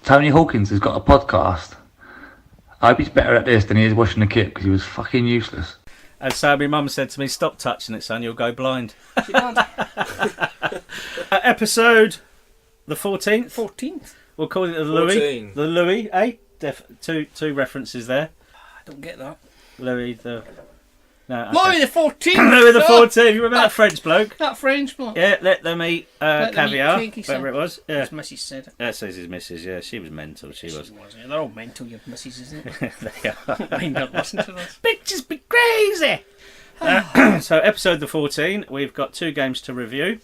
Tony Hawkins has got a podcast. I hope he's better at this than he is washing the kit because he was fucking useless. And so my mum said to me, "Stop touching it, son. You'll go blind." She did. Episode the 14th. 14th. We'll call it the Louis. 14. The Louis, eh? Two references there. I don't get that. Louis the... No, okay. Louis the 14th. Louis the 14th. You remember that French bloke? That French bloke. Yeah, let them eat caviar, cake, he whatever said. it was. Yeah. His missus said it. That says his missus, yeah. She was mental, she was. Yeah, they're all mental, your missus, isn't it? They are. Mind not listen to this. Bitches be crazy! So, episode the 14, we've got 2 games to review.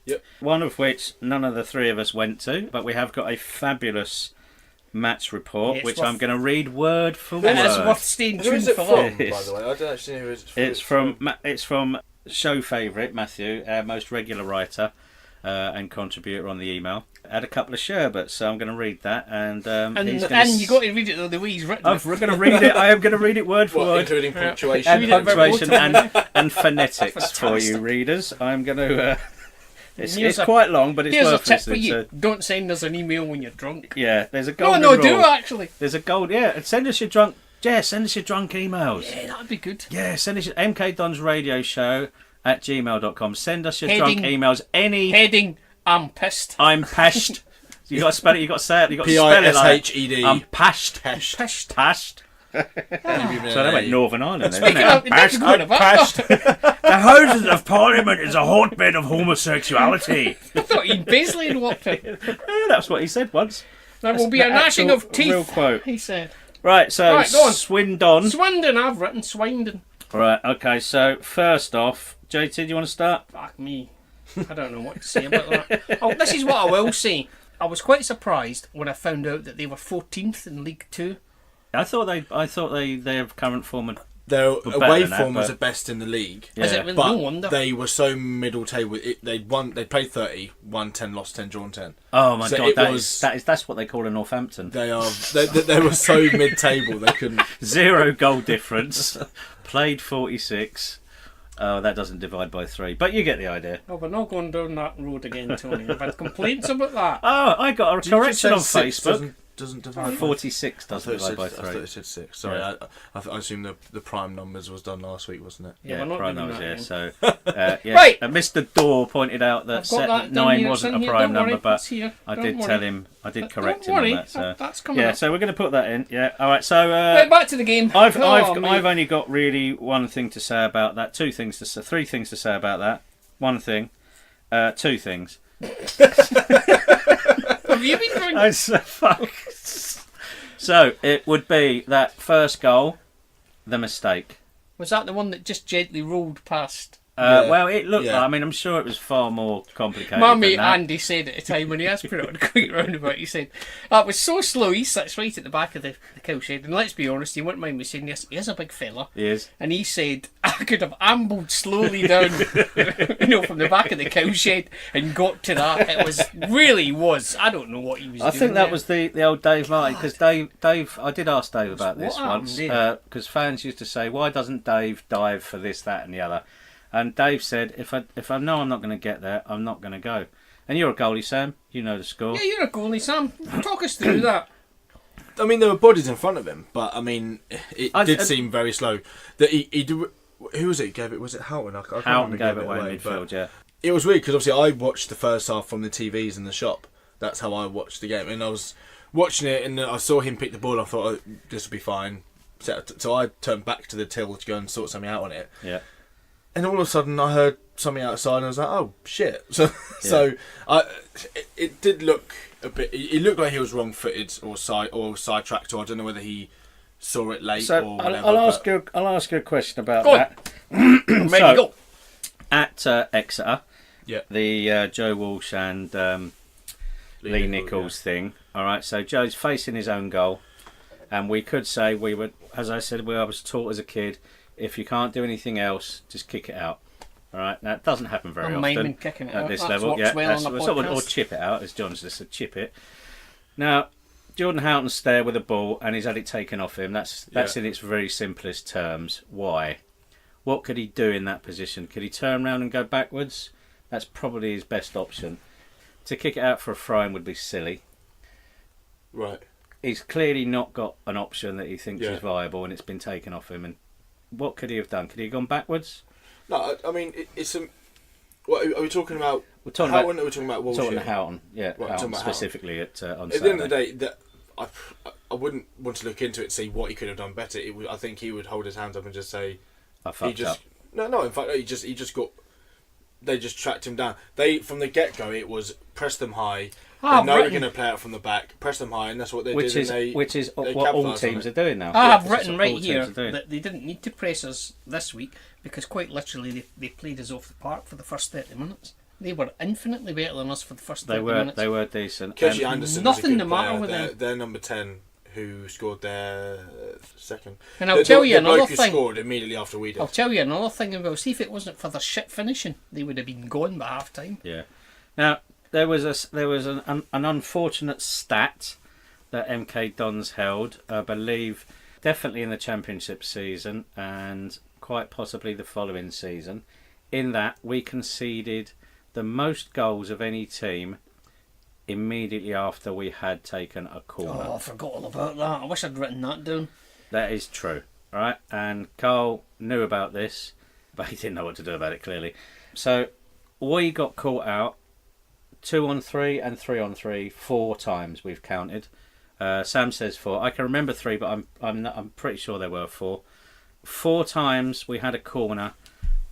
Yep. One of which none of the 3 of us went to, but we have got a fabulous match report, which I'm going to read word for word. It's worth staying Who tuned is it for from, that. by the way? I don't actually know who It's from show favourite Matthew, our most regular writer and contributor on the email. Had a couple of sherbets, so I'm going to read that, and you got to read it the way he's written I'm going to read it. I am going to read it word for word, including punctuation, and phonetics for you readers. I'm going to. It's quite long, but it's worth worth a tip for listening you. to. Don't send us an email when you're drunk. Yeah, there's a golden No, rule. do actually. There's a gold. Yeah, and send us your drunk. Yeah, send us your drunk emails. Yeah, that'd be good. Yeah, send us your mkdonsradioshow@gmail.com. Send us your drunk emails. Heading, I'm pissed. I'm pashed. You got to spell it. You got to say it. You got to spell it like Pished. I'm pashed. Pashed. Pashed. So that went Northern Ireland, Speaking isn't of, it? that's good about that. The Houses of Parliament is a hotbed of homosexuality. I thought Ian Paisley had walked in. Yeah, that's what he said once. There will be a gnashing of teeth, real quote. he said. Right, so Right, go on. Swinedon. Swindon, I've written Swindon. Right, okay, so first off, JT, do you want to start? Fuck me. I don't know what to say about that. Oh, this is what I will say. I was quite surprised when I found out that they were 14th in League Two. I thought their current form would... Their better away than that, form was but- the best in the league. Is it? Yeah. No But wonder. they were so middle table. They played 30, won 10, lost 10, drawn 10. Oh my So god, it that's what they call a Northampton. They were so mid-table they couldn't. 0 goal difference. Played 46. Oh, that doesn't divide by 3, but you get the idea. Oh, we're not going down that road again, Tony. I've had complaints about that. Oh, I got a correction on Six Facebook. Doesn't divide. 46 doesn't divide by I thought 3. it said 6. Sorry, Yeah. I assume the prime numbers was done last week, wasn't it? Yeah, Yeah, we're not prime doing numbers, that yeah. again. So, yeah. Right. Mr. Dorr pointed out that I've got that down 9 here, wasn't it's in a here, prime don't worry, number, but it's here, I don't did worry. tell him, I did correct him Don't worry, on that. So. that's coming Yeah, up. so we're going to put that in. Yeah, all right. So Right, back to the game. I've mate. only got really one thing to say about that. 3 things to say about that. One thing, 2 things. Have you been drinking? Oh, fuck. So it would be that first goal, the mistake. Was that the one that just gently rolled past? Yeah. Well, it looked. Yeah. I mean, I'm sure it was far more complicated. My than mate that. Andy said at the time when he asked for it on a quick roundabout, he said, that was so slow, he sits right at the back of the cowshed, and let's be honest, he wouldn't mind me saying this, he is a big fella, He is. and he said, I could have ambled slowly down, from the back of the cowshed and got to that. It was, I don't know what he was doing. I think that there. was the old Dave Martin, because Dave, I did ask Dave about this What once, happened, because fans used to say, why doesn't Dave dive for this, that and the other? And Dave said, if I know I'm not going to get there, I'm not going to go. And you're a goalie, Sam. You know the score. Yeah, you're a goalie, Sam. Talk us through that. I mean, there were bodies in front of him, but I mean, it did seem very slow. That he did. Who was it? He gave it. Was it Houghton? I can't Houghton remember gave it away in midfield, but yeah. It was weird because obviously I watched the first half from the TVs in the shop. That's how I watched the game, and I was watching it, and I saw him pick the ball. And I thought, oh, this will be fine. So I turned back to the till to go and sort something out on it. Yeah. And all of a sudden, I heard something outside, and I was like, "Oh shit!" It did look a bit. It looked like he was wrong-footed or sidetracked, or I don't know whether he saw it late So or whatever. I'll ask you a question about Go on. that. Ready, So, go. At Exeter, Yeah. the Joe Walsh and Lee Nichols thing. All right, so Joe's facing his own goal, and we could say we would, as I said, I was taught as a kid, if you can't do anything else, just kick it out. All right, now it doesn't happen very I'm often miming kicking it at out. this That's level. works Yeah, well that's- on the or podcast. chip it out, as John just said, chip it. Now, Jordan Houghton's there with a ball, and he's had it taken off him. That's in its very simplest terms. Why? What could he do in that position? Could he turn around and go backwards? That's probably his best option. To kick it out for a throw-in would be silly. Right. He's clearly not got an option that he thinks Yeah. is viable, and it's been taken off him. And what could he have done? Could he have gone backwards? No, I mean it's a. What are we talking about? We're talking Houghton, about. or are we talking about We're Walsh? talking about Houghton, yeah, Right, Houghton talking about specifically on At Saturday. the end of the day, that I wouldn't want to look into it and see what he could have done better. I think he would hold his hands up and just say I fucked up. No. In fact, he just got. They just tracked him down. They from the get go, it was press them high. They know we're going to play out from the back. Press them high, and that's what they Which did. is what all capitalised on teams it. are doing now. I have That's written what right all teams here are doing. that they didn't need to press us this week because quite literally they played us off the park for the first 30 minutes. They were infinitely better than us for the first 30 minutes. They were decent. Keshi Anderson nothing is a the good matter player. with them. They're number 10 who scored their second. And I'll tell you the another bloke who thing. scored immediately after we did. I'll tell you another thing as well. See, if it wasn't for their shit finishing, they would have been gone by half time. Yeah. Now there was an unfortunate stat that MK Dons held, I believe, definitely in the championship season and quite possibly the following season, in that we conceded the most goals of any team immediately after we had taken a corner. Oh, I forgot all about that. I wish I'd written that down. That is true, right? And Carl knew about this, but he didn't know what to do about it, clearly. So we got caught out 2-on-3 and 3-on-3 4 times we've counted. Sam says 4. I can remember 3, but I'm pretty sure there were 4. 4 times we had a corner,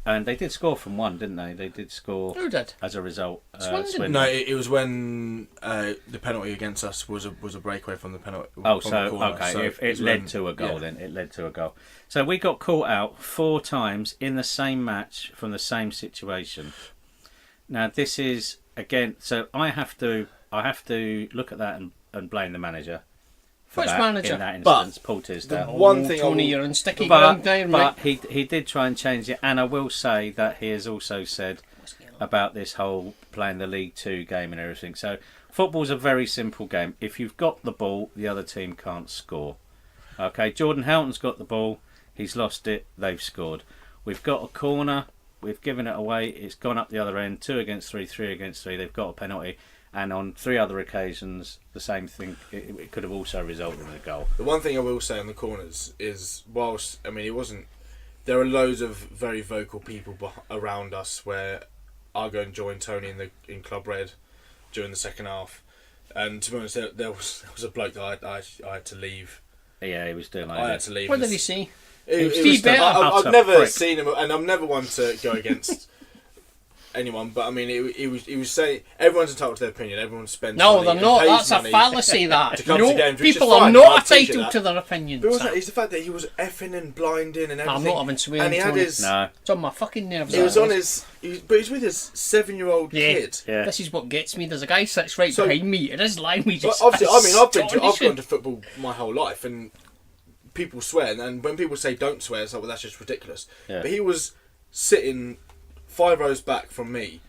and they did score from 1, didn't they? They did score. Who did? As a result. Swinedon. No, it was when the penalty against us was a breakaway from the penalty. Oh, from so the corner. okay, So it led to a goal. Then it led to a goal. So we got caught out 4 times in the same match from the same situation. Now this is again. So I have to look at that and blame the manager. For Which that, manager? In that instance, Paul Tisdale. one thing I Tony, will- you're in sticky But, ground there, but mate. he did try and change it, and I will say that he has also said about this whole playing the League 2 game and everything. So football's a very simple game. If you've got the ball, the other team can't score. Okay, Jordan Houghton's got the ball, he's lost it, they've scored. We've got a corner, we've given it away, it's gone up the other end, 2 against 3, 3 against 3, they've got a penalty. And on 3 other occasions, the same thing. It could have also resulted in a goal. The one thing I will say on the corners is, whilst it wasn't, there are loads of very vocal people around us where I go and join Tony in Club Red during the second half, and to be honest, there was a bloke that I had to leave. Yeah, he was doing like I that. had to leave. What did he say? It was better. I've Utter never prick. seen him, and I'm never one to go against anyone. But I mean, he was saying everyone's entitled to their opinion. Everyone spends No, money they're and not. pays That's a money fallacy, that. to come to No, games, which is people are fine, I not appreciate entitled that. to their opinions. But also, Sam. it's the fact that he was effing and blinding and everything. I'm not having swearing, And he had Tony. his. No. It's on my fucking nerves. He was that on is. his. But he's with his 7-year-old Yeah. kid. Yeah. This is what gets me. There's a guy sits right So- behind me, and his language But is obviously, I've astonishing. gone to football my whole life, and people swear, and when people say don't swear, it's like, well, that's just ridiculous. Yeah. But he was sitting 5 rows back from me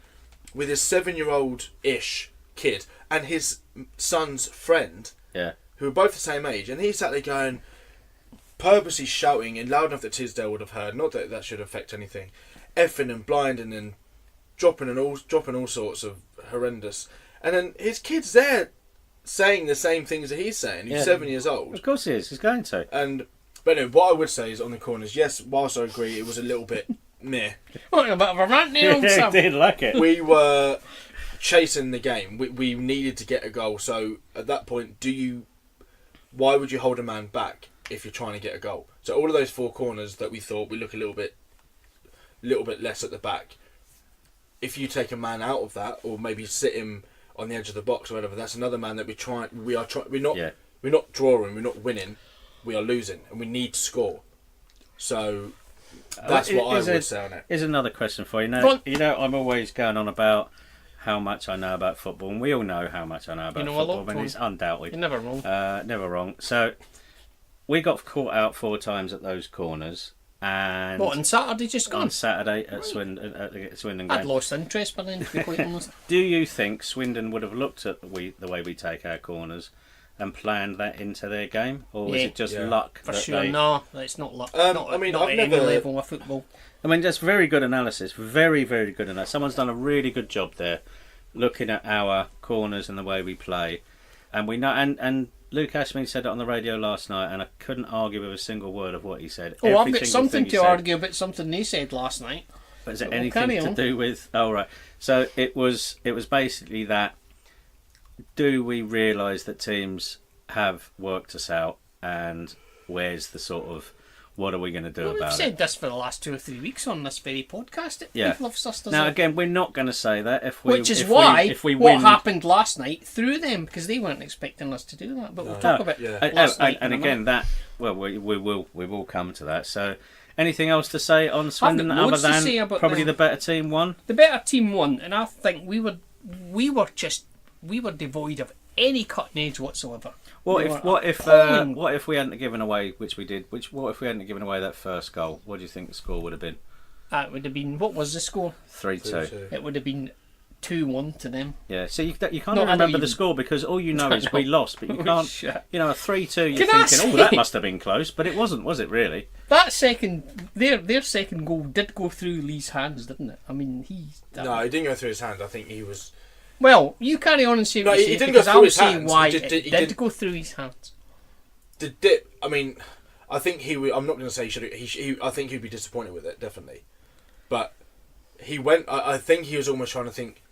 with his 7-year-old-ish kid and his son's friend, Yeah. who were both the same age, and he sat there going, purposely shouting and loud enough that Tisdale would have heard, not that that should affect anything, effing and blinding and dropping all sorts of horrendous. And then his kid's there saying the same things that he's saying. He's Yeah. 7 years old. Of course he is. He's going to. But anyway, what I would say is on the corners, yes, whilst I agree, it was a little bit meh. What a bit of a rant there, old Sam. He did like it. We were chasing the game. We needed to get a goal. So at that point, why would you hold a man back if you're trying to get a goal? So all of those 4 corners that we thought we look a little bit less at the back. If you take a man out of that, or maybe sit him on the edge of the box or whatever, that's another man that we're not drawing, we're not winning, we are losing, and we need to score. So that's what I would say on it. Here's another question for you. Go Now, on. I'm always going on about how much I know about football, and we all know how much I know about You know a football, lot, and Tom. it's undoubtedly You're never wrong. never wrong. So we got caught out 4 times at those corners, and What, on Saturday just on gone? Saturday at Swindon I'd game. lost interest by then, to be quite honest. Do you think Swindon would have looked at the way we take our corners and planned that into their game, or was Yeah. it just Yeah. luck? For that sure, they- no, it's not luck. I Not mean, at I've any never- level of football. I mean, that's very good analysis. Very, very good analysis. Someone's done a really good job there, looking at our corners and the way we play, and we know. And Luke Ashmead said it on the radio last night, and I couldn't argue with a single word of what he said. Oh, Every I've got single something thing he to said. argue about something they said last night. But is it Well, anything carry to on. do with? Oh, right. So it was basically that. Do we realise that teams have worked us out, and where's the sort of what are we going to do Well, we've about it? said this for the last 2 or 3 weeks on this very podcast. Yeah. People have sussed us Now out. again, we're not going to say that Which is if why we what win, happened last night threw them, because they weren't expecting us to do that. But we'll talk about last night. and in a again minute. that we will come to that. So, anything else to say on I've Swindon got other loads to than say about probably them. the better team won? The better team won, and I think we were devoid of any cutting edge whatsoever. What We if were appalling. what if we hadn't given away, which we did? What if we hadn't given away that first goal? What do you think the score would have been? It would have been, what was the score? 3-2. It would have been 2-1 to them. Yeah. So you can't No, even I don't remember the even- score because all you know I is we know. lost, but you can't. Shit. You know, a 3-2. You're Can I thinking, oh, say- that must have been close, but it wasn't, was it? Really? That second, their second goal did go through Lee's hands, didn't it? I mean, No, it didn't go through his hand. I think he was. Well, you carry on and say No, what you he say, didn't go because through I'll his say hands. why He it did- did go through his hands. The dip. I mean, I think he. I'm not going to say he should. I think he'd be disappointed with it, definitely. But he went. I think he was almost trying to think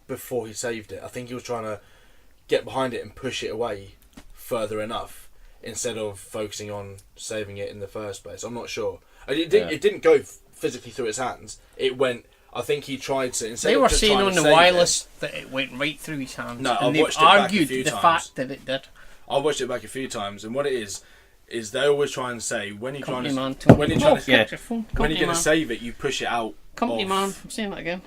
before he saved it. I think he was trying to get behind it and push it away further enough instead of focusing on saving it in the first place. I'm not sure. It didn't go physically through his hands. It went. I think he tried to. Instead They of were just saying trying on to the save wireless that it went right through his hands. No, and I've they've watched it back a argued few the times. fact that it did. I watched it back a few times, and what it is they always try and say when you're trying Company to man, Tony. when you're Come trying on, to get your phone. when Company you're going man. to save it, you push it out. Company of- man, I'm saying that again.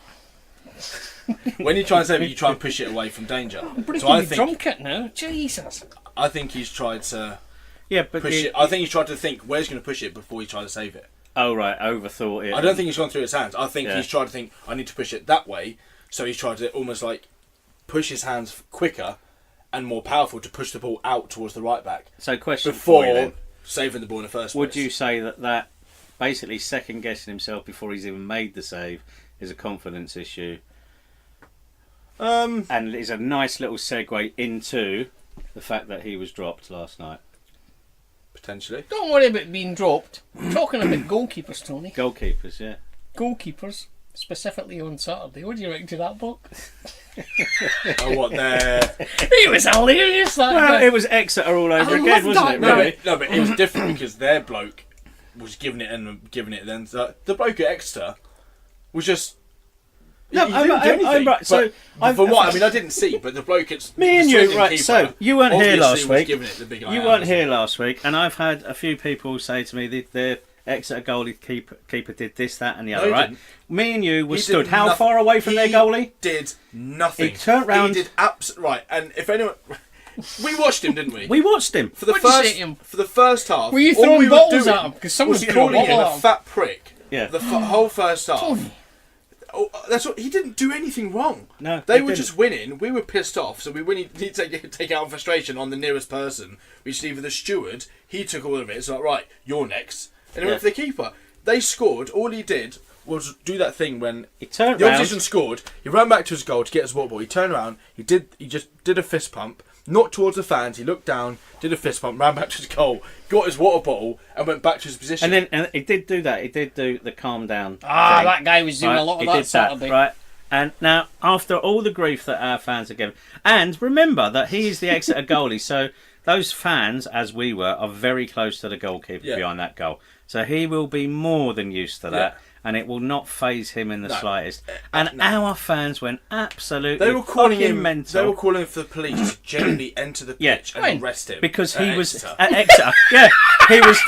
When you try and save it, you try and push it away from danger. I'm breaking So I the drum think kit now. Jesus. I think he's tried to Yeah, but push it. I think he's tried to think where's he going to push it before he tried to save it. Oh right, overthought it. I don't think he's gone through his hands. I think Yeah. he's tried to think I need to push it that way. So he's tried to almost like push his hands quicker and more powerful to push the ball out towards the right back So, question for you before then. saving the ball in the first Would place. you say that basically second guessing himself before he's even made the save is a confidence issue, and is a nice little segue into the fact that he was dropped last night? Potentially. Don't worry about being dropped. We're talking about goalkeepers, Tony. Goalkeepers, yeah. Goalkeepers, specifically on Saturday. What do you reckon to that book? Oh, what there? It was hilarious, that Well, guy. it was Exeter all over I again, love wasn't that it? guy. Really? No, but it was different because their bloke was giving it and giving it. Then so the bloke at Exeter was just. No, he I'm didn't right- do I'm anything. right, so But I'm- for what I mean, I didn't see, but the bloke it's Me and the you, Swindon right? keeper So you weren't here obviously last was week. giving it the big eye You out, weren't wasn't here he? last week, and I've had a few people say to me that the Exeter goalie keeper did this, that, and the No, other. he Right? didn't. Me and you were He stood did how nothing. far away from their He goalie? Did nothing. He turned round- He did right. And if anyone, we watched him, didn't we? We watched him. For the What'd you say first to him? for the first half. Were you all throwing we were bottles doing at him? 'Cause someone was threw a calling him bottle at a him. fat prick. Yeah. The whole first half. Tony. Oh, that's what he didn't do anything wrong. No, they he were didn't. just winning. We were pissed off, so we need to take out frustration on the nearest person, which is either the steward. He took all of it. It's like, right, you're next, and it went for the keeper. They scored. All he did was do that thing when He turned the round. opposition scored. He ran back to his goal to get his water ball. He turned around. He just did a fist pump, not towards the fans. He looked down, did a fist pump, ran back to his goal, got his water bottle, and went back to his position. And he did do that. He did do the calm down. Ah, thing. that guy was doing Right, a lot of he that did Saturday. right? And now, after all the grief that our fans are given, and remember that he's the Exeter goalie, so those fans, as we were, are very close to the goalkeeper Yeah. behind that goal. So he will be more than used to that, Yeah. and it will not faze him in the No. slightest. And No. our fans went absolutely they were calling fucking him. mental. They were calling for the police to genuinely enter the Yeah. pitch and When? arrest him because at he was Exeter. at Exeter. Yeah, he was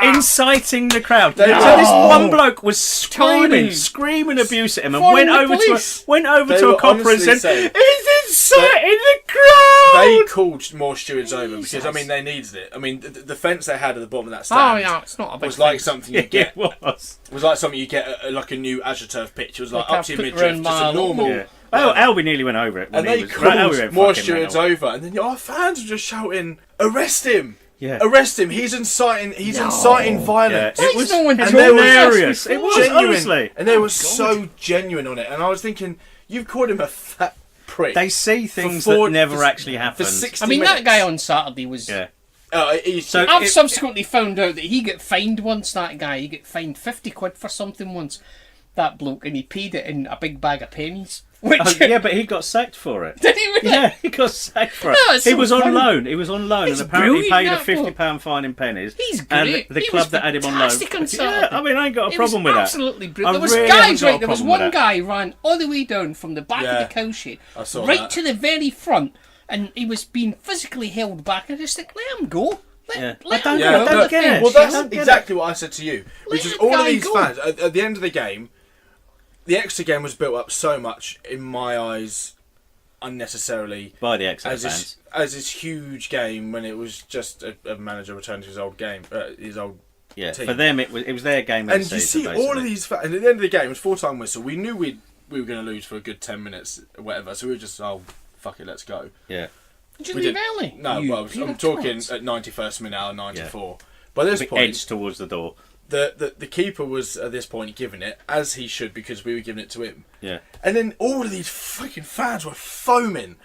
inciting the crowd. So this one bloke was Tony. screaming abuse at him, and Calling went the over police. to They a were copper and honestly said, saying- "He's inciting the crowd." They called more stewards over because Jesus. I mean they needed it. I mean the fence they had at the bottom of that Oh, stand yeah, it's not a big was like thing. something you Yeah, get. it was. Was like something you get at like a new AstroTurf pitch. It was like Like up to your put midriff, round just a mile. normal. Yeah. Oh, Albie nearly went over it. When And he they was, called Albie went more fucking stewards mental. over, and then our fans were just shouting, "Arrest him! Yeah. Arrest him! He's inciting! He's inciting violence!" Yeah, It was no one and told they us were hilarious. before. It was, honestly. and they were so genuine on it. And I was thinking, you've called him a fat prick. They see things For that never actually for happened. 60 I mean, minutes. that guy on Saturday was. Yeah. So I've subsequently found out that he got fined once. That guy, he got fined 50 quid for something once. That bloke, and he paid it in a big bag of pennies. Which, Oh, yeah, but he got sacked for it. did he really? Yeah, he got sacked for it. No, it's He so was on funny. loan. He was on loan, He's and apparently he brilliant, paid a that bloke. £50 fine in pennies. He's And great. the He club was that had him on loan. fantastic on Yeah, Saturday. I mean, I ain't got a It problem was with that. absolutely brilliant. I There was really guys, haven't got a right? There was problem with one that. guy ran all the way down from the back Yeah, of the cow shed, I saw right that. to the very front, and he was being physically held back. I just think, let him go. Yeah. Let I him don't- go. I don't Let the get it. fence, Well, you that's know? exactly what I said to you. Which Let is the all of guy these go. fans, at the end of the game, the extra game was built up so much, in my eyes, unnecessarily. By the Exeter As fans. this huge game when it was just a manager returning to his old game, his old Yeah, team. for them it was their game. And of the you season, see all basically. of these, and at the end of the game, it was 4-time whistle. We knew we were going to lose for a good 10 minutes, or whatever. So we were just, fuck it, let's go. Yeah, Did you We leave did- early? No, You well, pair I'm of talking twats. at 91st minute out of 94. By this we point, edged towards the door. the keeper was at this point giving it, as he should, because we were giving it to him. Yeah, And then all of these fucking fans were foaming,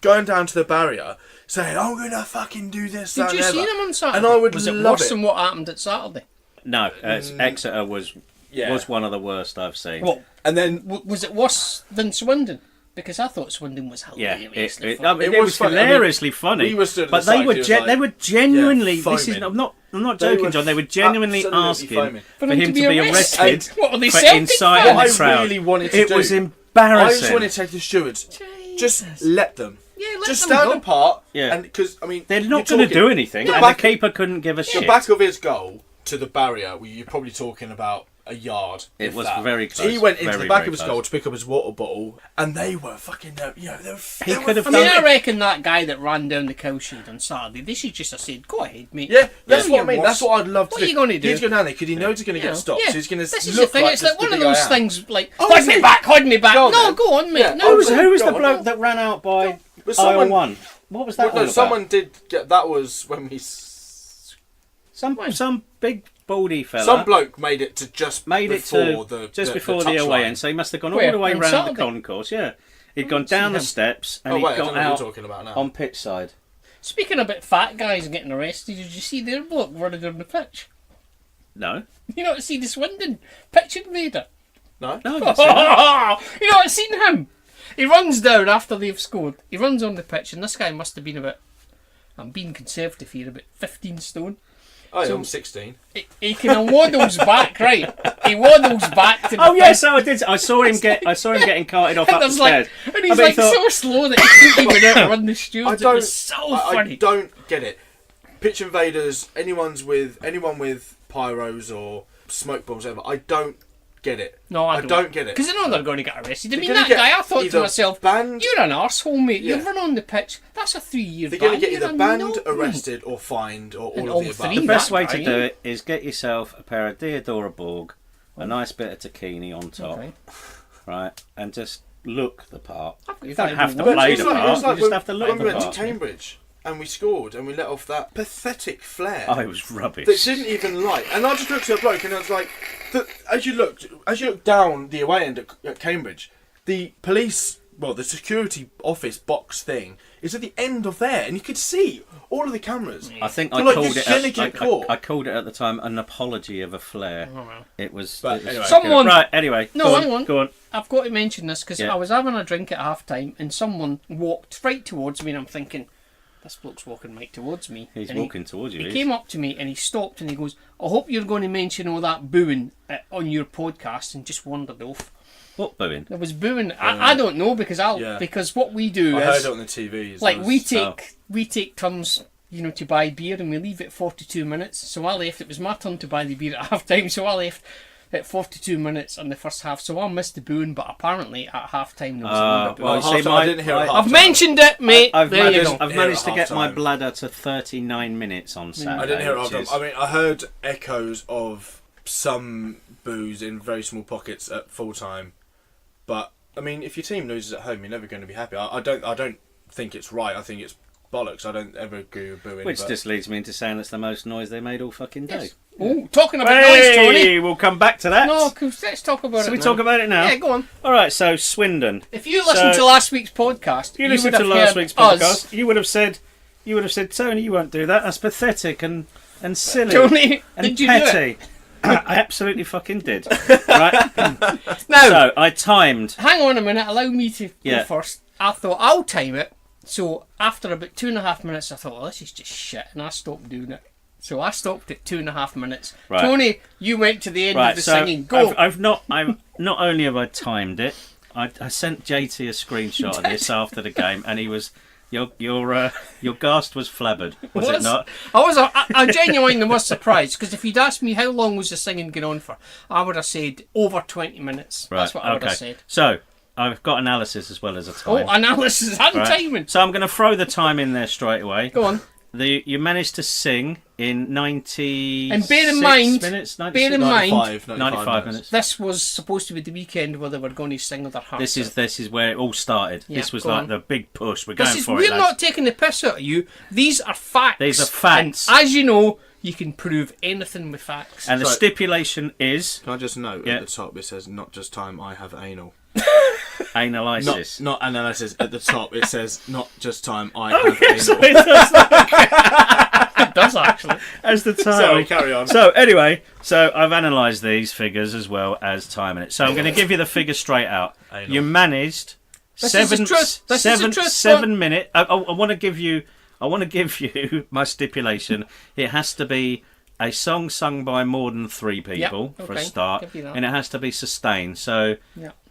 going down to the barrier, saying, I'm going to fucking do this, Did that, you and see the other." them on Saturday? And I would was it love worse it. than what happened at Saturday? no, Exeter was Yeah. one of the worst I've seen. Well, And then was it worse than Swindon? Because I thought Swindon was Yeah, hilariously it funny. was funny. I mean, hilariously funny. we were stood at but the they side, were he was like, they were genuinely. yeah, this is foaming. I'm not They joking, were John. They were genuinely absolutely asking foaming. for him to be arrested And what were they, for Celtic inciting fans? the What I crowd. really wanted to it do- was I embarrassing. just wanted to take the stewards, just let them. Yeah, let Just them stand go. apart, Yeah. and because I mean They're not you're going to do talking- anything, the and back- the keeper couldn't give a The shit. back of his goal to the barrier, you're probably talking about a yard. It if was that. very close. He went into Very, the back very of his close. goal to pick up his water bottle, and they were fucking, they were. He they were could have I done mean, I it. reckon that guy that ran down the cow shed on Saturday, they should just have said, go ahead, mate. Yeah, that's Do what I your mean. worst. That's what I'd love to What do. are you gonna do? He's going down there because he knows he's going to You get know, stopped. yeah. So he's going to This is look the thing. like It's just like one the of big those I am. things like, Oh, hold me see. back, hold me back. Go on No, then. go on, mate. Yeah, No, Who was Go the on. bloke that ran out by But someone- 1? What was that? Well, all no, about? someone did get. That was when we. Some big baldy fella. Some bloke made it to just made it before to the before the touch away line. end, so he must have gone Where? all the way On round the Saturday? concourse. Yeah, he'd gone down the him. steps and Oh he wait, I got don't know what out you're talking about now. on pitch side. Speaking about fat guys getting arrested, did you see their bloke running on the pitch? No, You not see the Swindon pitch invader? No, no, I didn't see that. You not seen him? He runs down after they've scored. He runs on the pitch, and this guy must have been about, I'm being conservative here, about 15 stone. oh, yeah, So- I'm 16. He kind of waddles back, right? He waddles back to the Oh pitch. yes, I did. I saw him getting carted off And up the there's stairs. like, and he's I like thought- so slow that he couldn't even outrun the stewards. It don't. was so I funny. don't get it. Pitch invaders, anyone with pyros or smoke bombs, whatever. I don't get it. No, I don't get it. Because I know they're going to get arrested. I They're mean, gonna that get guy, I thought to either myself, banned- you're an arsehole, mate. Yeah. You run on the pitch. That's a 3-year ban. They're going to get You're either a banned, no, mate. arrested, or fined, or And all all of the above. three. The best that way guy, to do yeah. it is get yourself a pair of Deodora Borg, a nice bit of tahini on top, Okay. right, and just look the part. I've got You don't five have to more. play It's the like- part. it's like You just have to look when the we went to part. Cambridge and we scored and we let off that pathetic flare. Oh, it was rubbish. That didn't even like. And I just looked at a bloke and I was like, as you look down the away end at Cambridge, the police, the security office box thing is at the end of there, and you could see all of the cameras. I think So, I like, called you're it. gonna get caught. I called it at the time an apology of a flare. Oh, well. It was. But it was anyway. Someone- right. Anyway, No, go hang on. Go on. I've got to mention this because Yeah. I was having a drink at half time and someone walked right towards me and I'm thinking, this bloke's walking right towards me. He's And walking towards you. He He's- came up to me and he stopped and he goes, I hope you're going to mention all that booing on your podcast, and just wandered off. What booing? There was booing. I don't know because Yeah. because what we do I heard is it on the TVs. like It we was- take turns, to buy beer and we leave at 42 minutes. So I left. It was my turn to buy the beer at half time. So I left at 42 minutes in the first half. So I missed the booing, but apparently at half time there was a little bit well, of see, booing. half-time, I didn't hear it I- at I've half-time. mentioned it, mate. I've there you managed, go. I've Hear managed it to get my half-time. bladder to 39 minutes on Saturday. I didn't hear it which after. is- I mean, I heard echoes of some boos in very small pockets at full time, but I mean, if your team loses at home, you're never going to be happy. I don't think it's right. I think it's bollocks. I don't ever agree with booing. Which but... just leads me into saying it's the most noise they made all fucking day. Yes. Oh, talking about noise, Tony. We'll come back to that. No, let's talk about it. So we talk about it now? Yeah, go on. All right, so Swindon. If you listened to last week's podcast, you listened to last week's podcast, you would have said, Tony, you won't do that. That's pathetic and silly. Tony, and did you petty. do it? I absolutely fucking did. Right? Now, so I timed. Hang on a minute. Allow me to Yeah. go first. I thought I'll time it. So after about 2.5 minutes, I thought, well, this is just shit, and I stopped doing it. So I stopped at 2.5 minutes. Right. Tony, you went to the end of the singing. Go. I've not only have I timed it. I sent JT a screenshot of this after the game, and he was your ghast was flabbered, was it not? I genuinely was surprised, because if you'd asked me how long was the singing going on for, I would have said over 20 minutes. Right. That's what I would have said. So I've got analysis as well as a time. Oh, analysis and timing. So I'm going to throw the time in there straight away. Go on. You managed to sing in 90 and bear in mind, minutes, 95 minutes. This was supposed to be the weekend where they were going to sing their hearts out. This is where it all started. Yeah, this was like the big push. We're We're not taking the piss out of you. These are facts. These are facts. And as you know, you can prove anything with facts. And the stipulation is... Can I just note at the top it says, not just time I have anal. Analysis. Not analysis. At the top it says, not just time I have anal. Sorry, It does actually. As the time. Sorry, carry on. So anyway, I've analysed these figures as well as time in it. So I'm going to give you the figure straight out. Anal. You managed This is the truth. This is the truth. 7 minutes. I want to give you my stipulation. It has to be a song sung by more than 3 people for a start, and it has to be sustained. So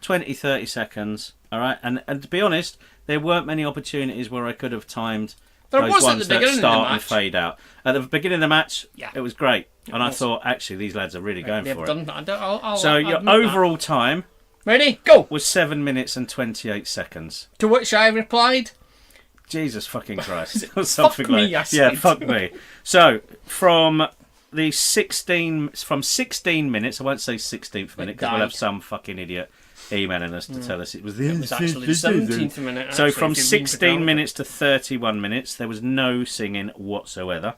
20, 30 seconds. All right, and to be honest, there weren't many opportunities where I could have timed those ones that start and fade out. At the beginning of the match, it was great, and I thought actually these lads are really going for it. So your overall time, ready, go, was 7 minutes and 28 seconds. To which I replied, Jesus fucking Christ, or something fuck me, like yeah, fuck me. So from 16 minutes, I won't say 16th minute because we'll have some fucking idiot emailing us to tell us it was actually the 17th minute. So from 16 minutes to 31 minutes, there was no singing whatsoever.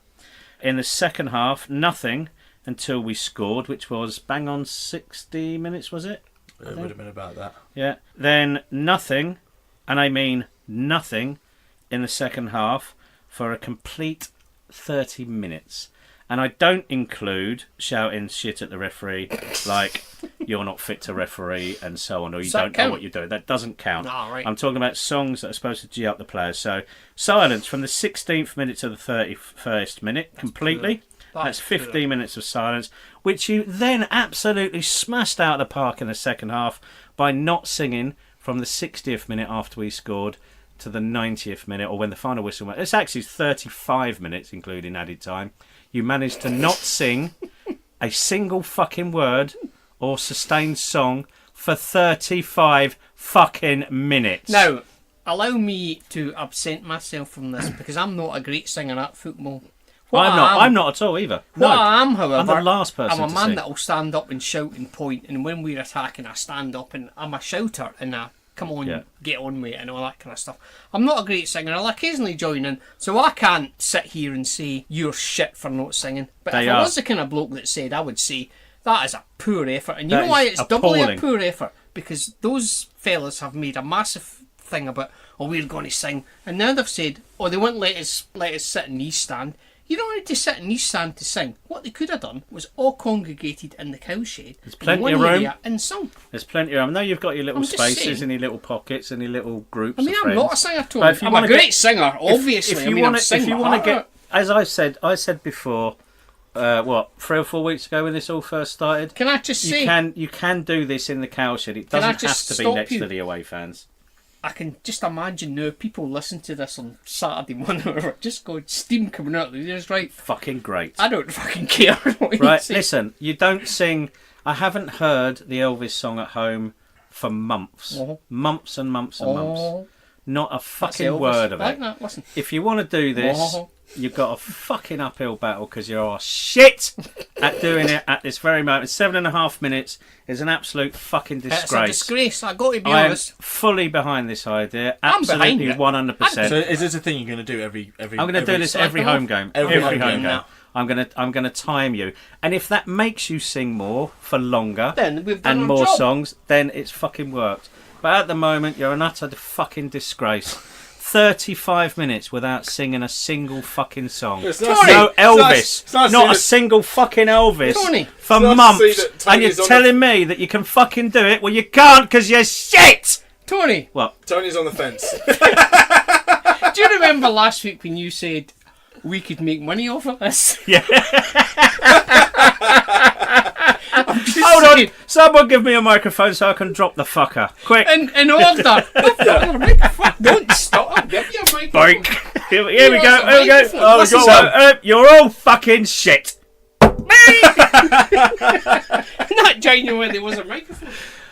In the second half, nothing until we scored, which was bang on 60 minutes, was it? It would have been about that. Yeah. Then nothing, and I mean nothing, in the second half for a complete 30 minutes. And I don't include shouting shit at the referee, like you're not fit to referee and so on, or you don't know what you're doing. That doesn't count. Oh, right. I'm talking about songs that are supposed to G up the players. So silence from the 16th minute to the 31st minute completely. That's 15 minutes of silence, which you then absolutely smashed out of the park in the second half by not singing from the 60th minute after we scored to the 90th minute, or when the final whistle went. It's actually 35 minutes, including added time. You managed to not sing a single fucking word or sustained song for 35 fucking minutes. Now, allow me to absent myself from this because I'm not a great singer at football. I'm not at all either. What I am, however, I'm the last person I'm a man sing. that will stand up and shout and point, and when we're attacking, I stand up and I'm a shouter and I come on, get on with it and all that kind of stuff. I'm not a great singer. I'll occasionally join in, so I can't sit here and say you're shit for not singing. But if I was the kind of bloke that said, I would say that is a poor effort. And you know why it's doubly a poor effort? Because those fellas have made a massive thing about, we're going to sing, and now they've said, they won't let us sit in East Stand. You don't need to sit in East Stand to sing. What they could have done was all congregated in the cowshed. There's plenty of room. And sung. There's plenty of room. I know you've got your little spaces and your little pockets and your little groups. I mean, I'm not a singer, Tony. I'm a great singer, obviously. If you want to get, as I said before, 3 or 4 weeks ago when this all first started. Can I just say, you can do this in the cowshed. It doesn't have to be next to the away fans. I can just imagine now people listen to this on Saturday morning or whatever, just going steam coming out of their ears, right? Fucking great. I don't fucking care. Right, listen, you don't sing. I haven't heard the Elvis song at home for months. Months and months and months. Not a That's fucking Elvis. word of I like it. that. Listen. If you want to do this, Whoa. you've got a fucking uphill battle because you are shit at doing it at this very moment. 7.5 minutes is an absolute fucking disgrace. It's a disgrace. I got to be I am honest. fully behind this idea. I'm behind Absolutely it. 100%. So is this a thing you're going to do every? I'm going to do this every home game. Every Every home home game game. now. I'm going to time you, and if that makes you sing more for longer Then we've done and our more job. songs, then it's fucking worked. But at the moment, you're an utter fucking disgrace. 35 minutes without singing a single fucking song. It's Tony! No Elvis, it's nice to not see a that- single fucking Elvis Tony! for It's nice to months, see that and you're Tony's on telling me that you can fucking do it? Well, you can't because you're shit. Tony, What? Tony's on the fence. do you remember last week when you said we could make money off of this? Yeah. Just Hold on, saying, someone give me a microphone so I can drop the fucker. Quick. In order. Don't stop. I'll give you a microphone. Boink. Here we go. Here we go. Microphone. Oh, Listen, so, you're all fucking shit. Not genuinely was a microphone.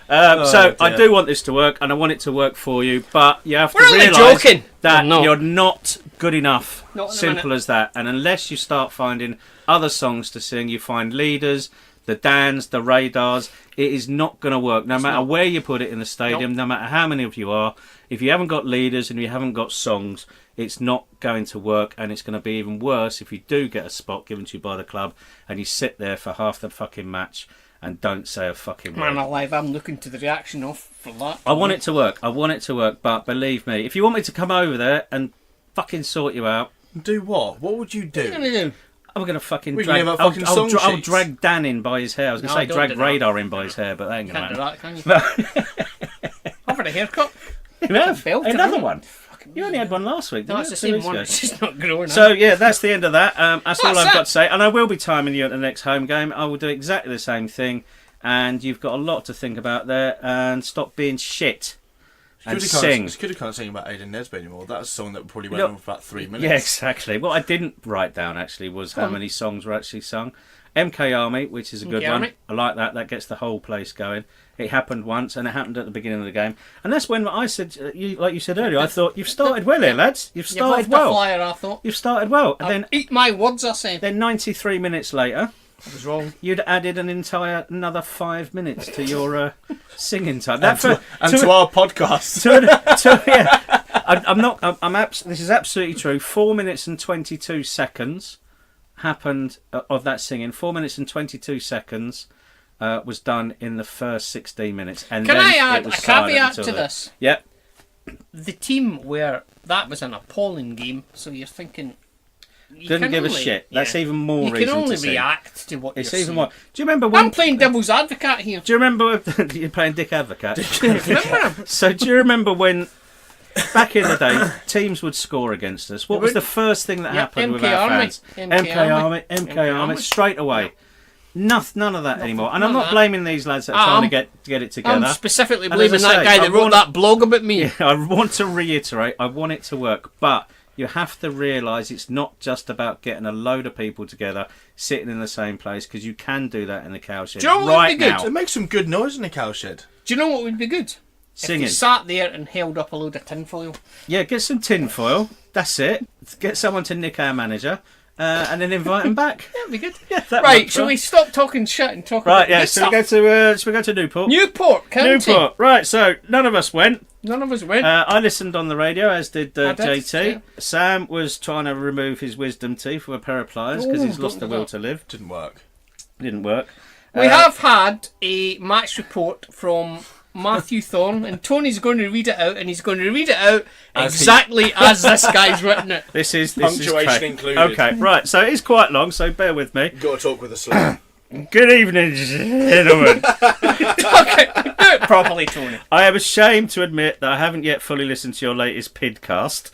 So I dear. do want this to work, and I want it to work for you, but you have to We're only realise joking. that No. you're not good enough. Not in a Simple minute. as that. And unless you start finding other songs to sing, you find leaders, the Dans, the Radars, it is not going to work. No matter where you put it in the stadium, no matter how many of you are, if you haven't got leaders and you haven't got songs, it's not going to work, and it's going to be even worse if you do get a spot given to you by the club and you sit there for half the fucking match and don't say a fucking word. Man alive, I'm looking to the reaction off for that. I want it to work. I want it to work, but believe me, if you want me to come over there and fucking sort you out, Do what? What would you What are you do? going to do? I'm going to fucking We can drag... have a fucking song I'll sheets. drag Dan in by his hair. I was going to No, say don't drag do that. Radar in by his hair, but that ain't going Can't to do happen. that, can you? I've had a haircut. You have? Belt it Another on. one. You only had one last week, No, didn't it's you? the 2 same weeks one. ago. It's just not growing. So, yeah, that's the end of that. That's all That's I've got it. to say. And I will be timing you at the next home game. I will do exactly the same thing. And you've got a lot to think about there. And stop being shit. And sing. Scooter can't sing about Aidan Nesby anymore. That's a song that probably went Look, on for about 3 minutes. Yeah, exactly. What I didn't write down, actually, was how many songs were actually sung. MK Army, which is a good MK one. Army. I like that. That gets the whole place going. It happened once, and it happened at the beginning of the game. And that's when I said, like you said earlier, I thought, you've started well here, lads. You've You've started left the well. flyer, I thought. You've started well. And Then then, eat my words, I said. then 93 minutes later, I was wrong. you'd added another 5 minutes to your singing time. And to our podcast. This is absolutely true. 4 minutes and 22 seconds happened of that singing. 4 minutes and 22 seconds was done in the first 16 minutes. And Can then I it add was a silent caveat until to then. this? Yep. The team where that was an appalling game, so you're thinking... You Didn't can give a only- shit. That's yeah. even more You reason can only to sing. react to what It's you're even seeing. more. Do you remember when? I'm playing devil's advocate here. Do you remember you're playing Dick Advocate? Remember him? So do you remember when? Back in the day, teams would score against us. What was the first thing that happened with MK our Army. fans? MK MK Army, straight away. None of that anymore. And I'm none not of that. blaming these lads that are trying to get it together. I'm specifically And as blaming I that say, guy I that wrote want- that blog about me. Yeah, I want to reiterate, I want it to work, but you have to realise it's not just about getting a load of people together, sitting in the same place, because you can do that in the cowshed Do you know what would right be good? now. It makes some good noise in the cowshed. Do you know what would be good? If Singing. you sat there and held up a load of tinfoil. Yeah, get some tinfoil. That's it. Get someone to nick our manager, and then invite him back. That'd be good. Yeah, that Right, works, shall we stop talking shit and talk Right, about yeah. this So we stuff? go to Newport. Newport County. Newport. Right. So none of us went. None of us went. I listened on the radio, as did I did, JT. yeah. Sam was trying to remove his wisdom teeth with a pair of pliers because he's Ooh, lost the don't do will that. to live. Didn't work. Didn't work. We have had a match report from Matthew Thorne, and Tony's going to read it out, and he's going to read it out exactly as this guy's written it. This is Punctuation correct. included. Okay, right. So it's quite long, so bear with me. Got to talk with a slang. Good evening, gentlemen. Okay, do it properly, Tony. I am ashamed to admit that I haven't yet fully listened to your latest podcast.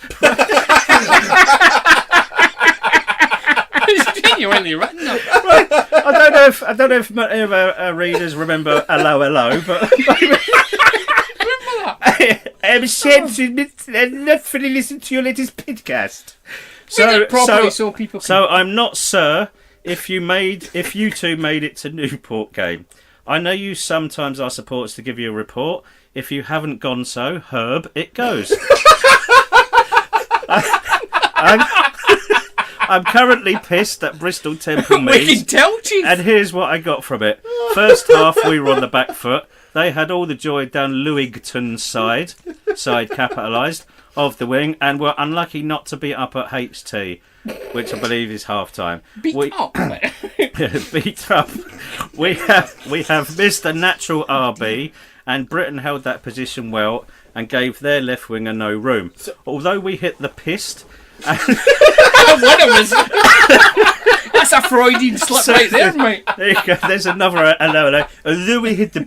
It's genuinely written up. I don't know if many of our readers remember hello, but Remember that? I am ashamed to admit that I've not fully listened to your latest podcast. Read it properly so people can... So I'm not sir if you two made it to Newport game. I know you sometimes are supporters to give you a report. If you haven't gone so, Herb, it goes. I'm currently pissed at Bristol Temple We Meads. can tell, Chief. And here's what I got from it. First half, we were on the back foot. They had all the joy down Lewington's side capitalised, of the wing, and were unlucky not to be up at HT, which I believe is half-time. Beat up. Beat up. We have missed a natural RB, and Britain held that position well and gave their left winger no room. Although we hit the pissed... One of us. That's a Freudian slip right there, mate. There you go. There's another hello. Although we hit the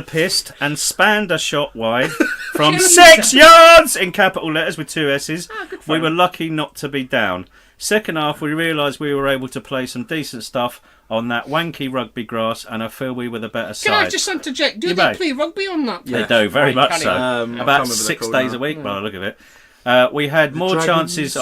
pissed, and spanned a shot wide from 6 yards in capital letters with 2 S's, we were lucky not to be down. Second half, we realised we were able to play some decent stuff on that wanky rugby grass, and I feel we were the better side. Can I just interject? Do they play rugby on that? They do, very much so. About 6 days a week, by the look of it. We had more chances.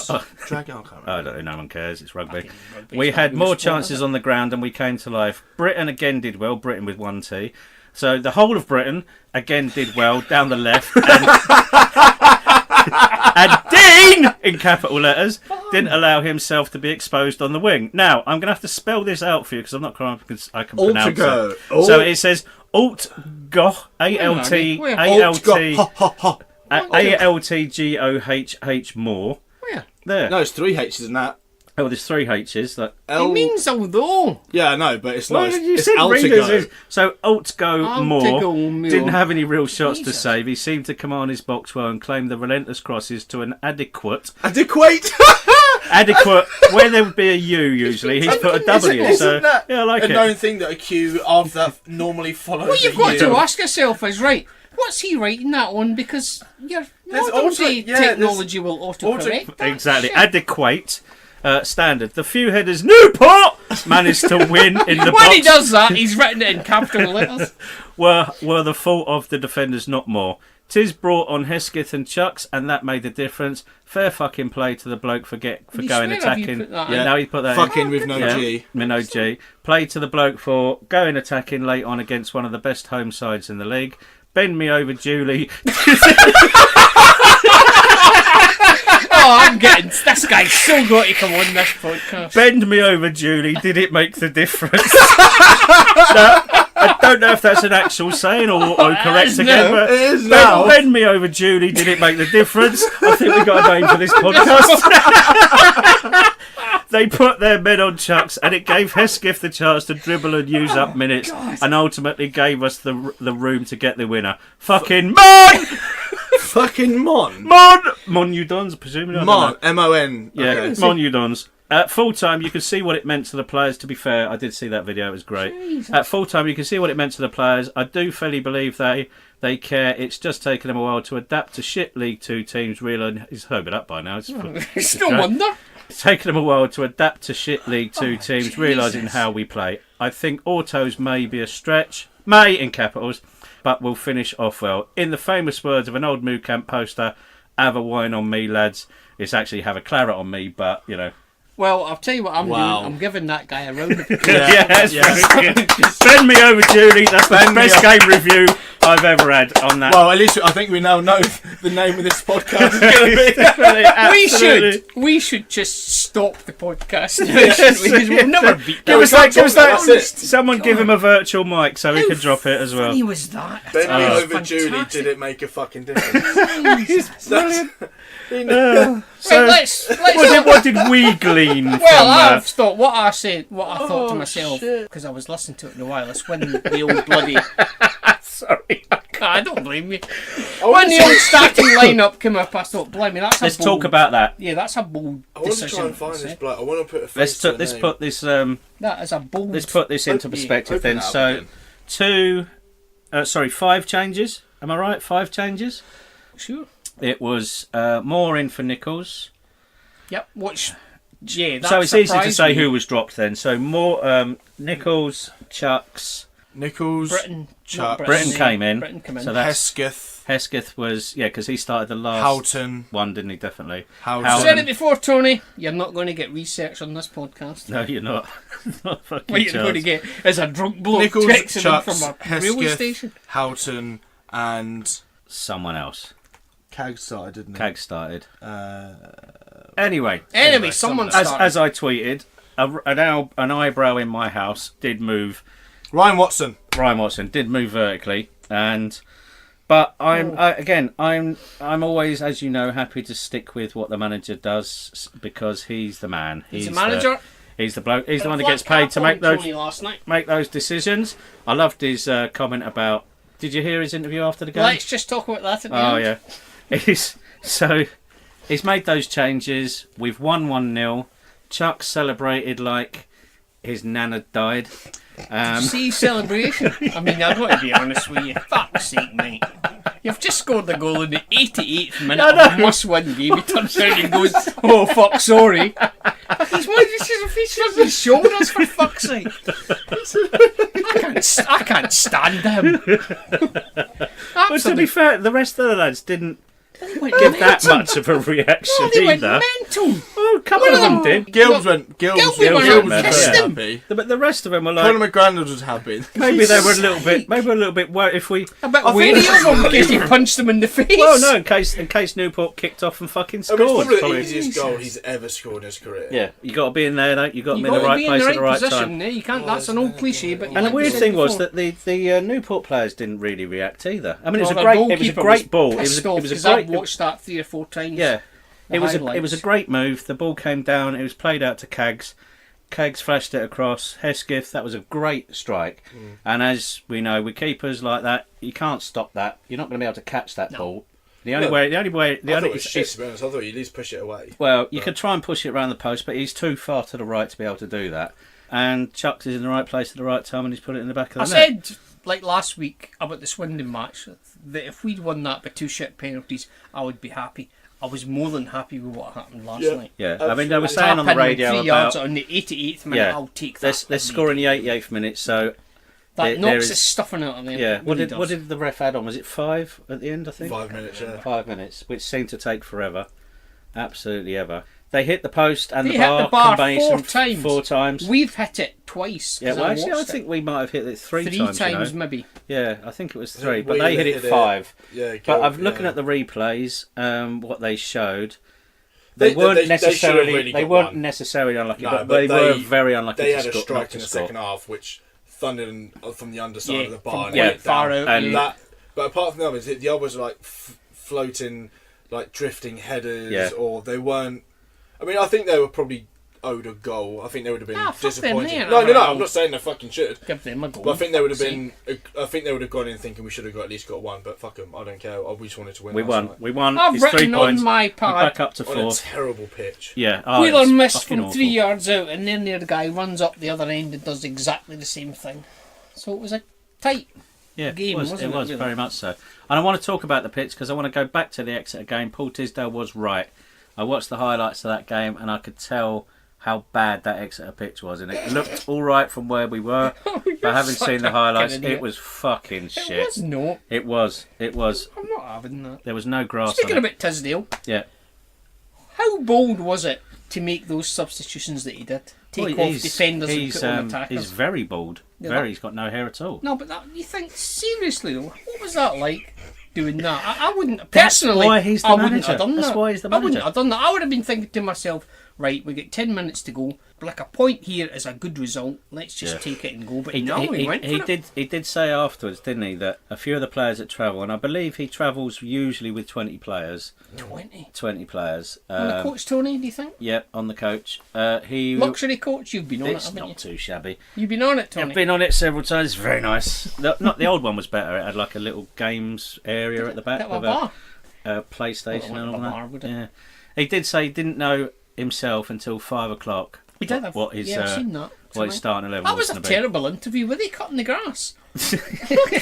Dragon, I don't know, no one cares. It's rugby. We had more chances on the ground and we came to life. Britain again did well. Britain with 1 T. So the whole of Britain again did well down the left. And Dean, in capital letters, didn't allow himself to be exposed on the wing. Now, I'm going to have to spell this out for you because I'm not sure I can pronounce it. So it says Altgoh, Altgoh more. Where? There. No, it's 3 H's in that. Oh, there's 3 H's. It means although. Yeah, I know, but it's not. You it's said Altgo. So Altgo more didn't more. have any real shots to save. He seemed to command his box well and claim the relentless crosses to an adequate. Adequate, where there would be a U usually. He's put a W. Isn't that yeah, I like a it. known thing that a Q after normally follows What you've a got U? to ask yourself is, right, what's he writing that on? Because your modern day technology will autocorrect that Exactly. shit. Adequate. Standard. The few headers Newport managed to win in the box. When he does that, he's written it in capital letters. were the fault of the defenders, not more. Tis brought on Hesketh and Chucks, and that made the difference. Fair fucking play to the bloke for going attacking. Now he put that fucking in. with no G. With no G. Play to the bloke for going attacking late on against one of the best home sides in the league. Bend me over, Julie. I'm getting this guy's so got to come on this podcast. Bend me over, Julie. Did it make the difference? I don't know if that's an actual saying or correct again, but it is now. Bend me over, Julie. Did it make the difference? I think we got a name for this podcast. They put their men on Chucks, and it gave Hesketh the chance to dribble and use up minutes, and ultimately gave us the room to get the winner. Fucking Mon! Fucking Mon. Mon Udons, presumably. Mon. M-O-N. Yeah, Okay. Mon Udons. At full time, you could see what it meant to the players. To be fair, I did see that video. It was great. Jesus. At full time, you can see what it meant to the players. I do fairly believe they care. It's just taken them a while to adapt to shit League 2 teams. He's heard it up by now. It's no wonder. It's taken them a while to adapt to shit League 2 teams, realising how we play. I think autos may be a stretch. May in capitals. But we'll finish off well. In the famous words of an old Mood Camp poster, have a wine on me, lads. It's actually have a claret on me, but, you know. Well, I'll tell you what I'm doing. I'm giving that guy a round of applause. That's very good. Bend me over, Julie. That's the best game review I've ever had on that. Well, at least I think we now know the name of this podcast is going to be. We should just stop the podcast. We'll never beat that. Someone give him a virtual mic so he can drop it as well. Funny was that? Bend me over, Julie. Did it make a fucking difference? Brilliant. So let's what did we glean from I've thought what I thought to myself because I was listening to it in the wireless when the old bloody sorry, I don't blame you. When the old starting lineup came up, I thought, blimey, that's let's talk about that. Yeah, that's a bold I want decision. to try and find this bloke. I want to put a face to a let's name. put this that is a bold. let's put this into perspective then. So 5 changes. Am I right? 5 changes. Sure. It was more in for Nichols. Yep. Yeah. So it's easy to say who was dropped then. So more Nichols, Chucks, Nichols, Chuck. Britain came in. So that's Hesketh was because he started the last Houghton one, didn't he? Definitely. I've said it before, Tony. You're not going to get research on this podcast. No, you're not. Not fucking what you're going to get is a drunk bloke Nichols, texting Chucks, from a railway station. Houghton, and someone else. Cag started, didn't he? Cag started. Anyway, someone started. as I tweeted, an eyebrow in my house did move. Ryan Watson did move vertically, but I'm always, as you know, happy to stick with what the manager does because he's the man. He's the manager. He's the bloke. He's the one that gets paid to make those decisions. I loved his comment about. Did you hear his interview after the game? Let's just talk about that at the end. Yeah. He's made those changes. We've won 1-0. Chuck celebrated like his nan had died. See celebration. I mean, I've got to be honest with you. Fuck's sake, mate. You've just scored the goal in the 88th minute of a must-win game. He turns around and goes, "Oh fuck, sorry." He's on his shoulders, for fuck's sake. I can't stand him. But to be fair, the rest of the lads didn't give that much of a reaction they went either. mental. Oh, a couple of them did. Gilbs was kissed him. happy. But the rest of them were like, Conor McGrandles was happy. maybe they were a little bit worried if we. A bit wary of him in case he punched him in the face. Well, no, in case Newport kicked off and fucking I mean, scored. it's probably the easiest goal he's ever scored in his career. Yeah, you got to be in there, though. You got to be in the right place at the right time. You can't. That's an old cliche. But And the weird thing was that the Newport players didn't really react either. I mean, it was a great ball. It was a great. I've watched that 3 or 4 times. Yeah, it was a great move. The ball came down. It was played out to Kaggs. Kaggs flashed it across. Hesketh, that was a great strike. And as we know, with keepers like that, you can't stop that. You're not going to be able to catch that ball. The only way. I thought it was shit, to be honest. I thought you'd at least push it away. Well, you could try and push it around the post, but he's too far to the right to be able to do that. And Chucks is in the right place at the right time, and he's put it in the back of the net. I said, like last week about the Swinedon match, that if we'd won that by 2 shit penalties, I would be happy. I was more than happy with what happened last night. Yeah, I mean, they were saying on the radio 3 about yards on the 88th minute. I'll take that. They're scoring the 88th minute, so that knocks the stuffing out of them. Yeah. What did the ref add on? Was it 5 at the end? I think 5 minutes. Yeah. 5 minutes, which seemed to take forever, absolutely ever. They hit the post and they the bar, hit the bar combination 4 times. We've hit it twice. Yeah, well, actually, I think we might have hit it 3 times. 3 times, maybe. Yeah, I think it was 3, but they hit it 5. Yeah, but I'm looking at the replays, what they showed. They weren't necessarily unlucky, but they were very unlucky. They had a strike in the second half, which thundered from the underside of the bar. Far out. And that, but apart from the others, the others were like floating, like drifting headers, or they weren't. I mean, I think they were probably owed a goal. I think they would have been disappointed. No, I'm not saying they fucking should. Give them a goal. But I think they would have been. I think they would have gone in thinking we should have at least got 1. But fuck them, I don't care. We just wanted to win. We won. I've It's written 3 points. on my pad. We're back up to 4. On a terrible pitch. Yeah. Wheeler missed from awful. 3 yards out, and then the guy runs up the other end and does exactly the same thing. So it was a tight game, wasn't it? It was very much so. And I want to talk about the pitch because I want to go back to the Exeter game. Paul Tisdale was right. I watched the highlights of that game and I could tell how bad that Exeter pitch was, and it looked all right from where we were. But having seen the highlights, it was fucking shit. It was not. It was. I'm not having that. There was no grass. Speaking on it. about Tisdale, yeah. How bold was it to make those substitutions that he did? Take off defenders and put on attackers. He's very bold. He's got no hair at all. No, but you think seriously though, what was that like? Doing that, I wouldn't personally. That's why he's the manager. That's why he's the manager. I wouldn't have done that. I would have been thinking to myself, right, we get 10 minutes to go. Like a point here is a good result. Let's just take it and go. But he went for it. He did say afterwards, didn't he, that a few of the players that travel, and I believe he travels usually with 20 players. 20 players. On the coach, Tony, do you think? Yep, on the coach. Luxury coach, you've been on it, haven't you? It's not too shabby. You've been on it, Tony? I've been on it several times. It's very nice. The old one was better. It had like a little games area at the back with a PlayStation and all that. Yeah. He did say he didn't know himself until 5 o'clock. He did have. What his I've seen that. What his starting 11 that was a terrible interview. Were they cutting the grass?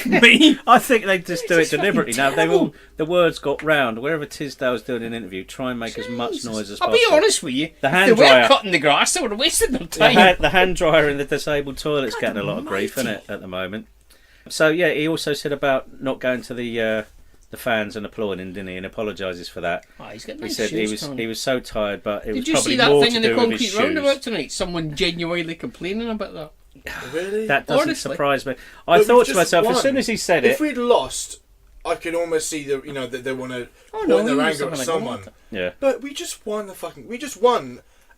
Me? I think they just do it deliberately. Now the words got round. Wherever Tisdale's doing an interview, try and make as much noise as possible. I'll be honest with you. The hand if they dryer, were cutting the grass, they would have wasted their time. The hand dryer in the disabled toilet's getting a lot of grief, isn't it, at the moment? So yeah, he also said about not going to the fans and applauding, didn't he? And apologises for that. Oh, he's getting he said he was so tired, but it was Did you probably see that more thing to in do the with his concrete roundabout shoes. tonight? Someone genuinely complaining about that. Really? That doesn't surprise me. I thought to myself, as soon as he said if we'd lost, I can almost see that they want to point he their was anger having at a go someone. at it. Yeah. But we just won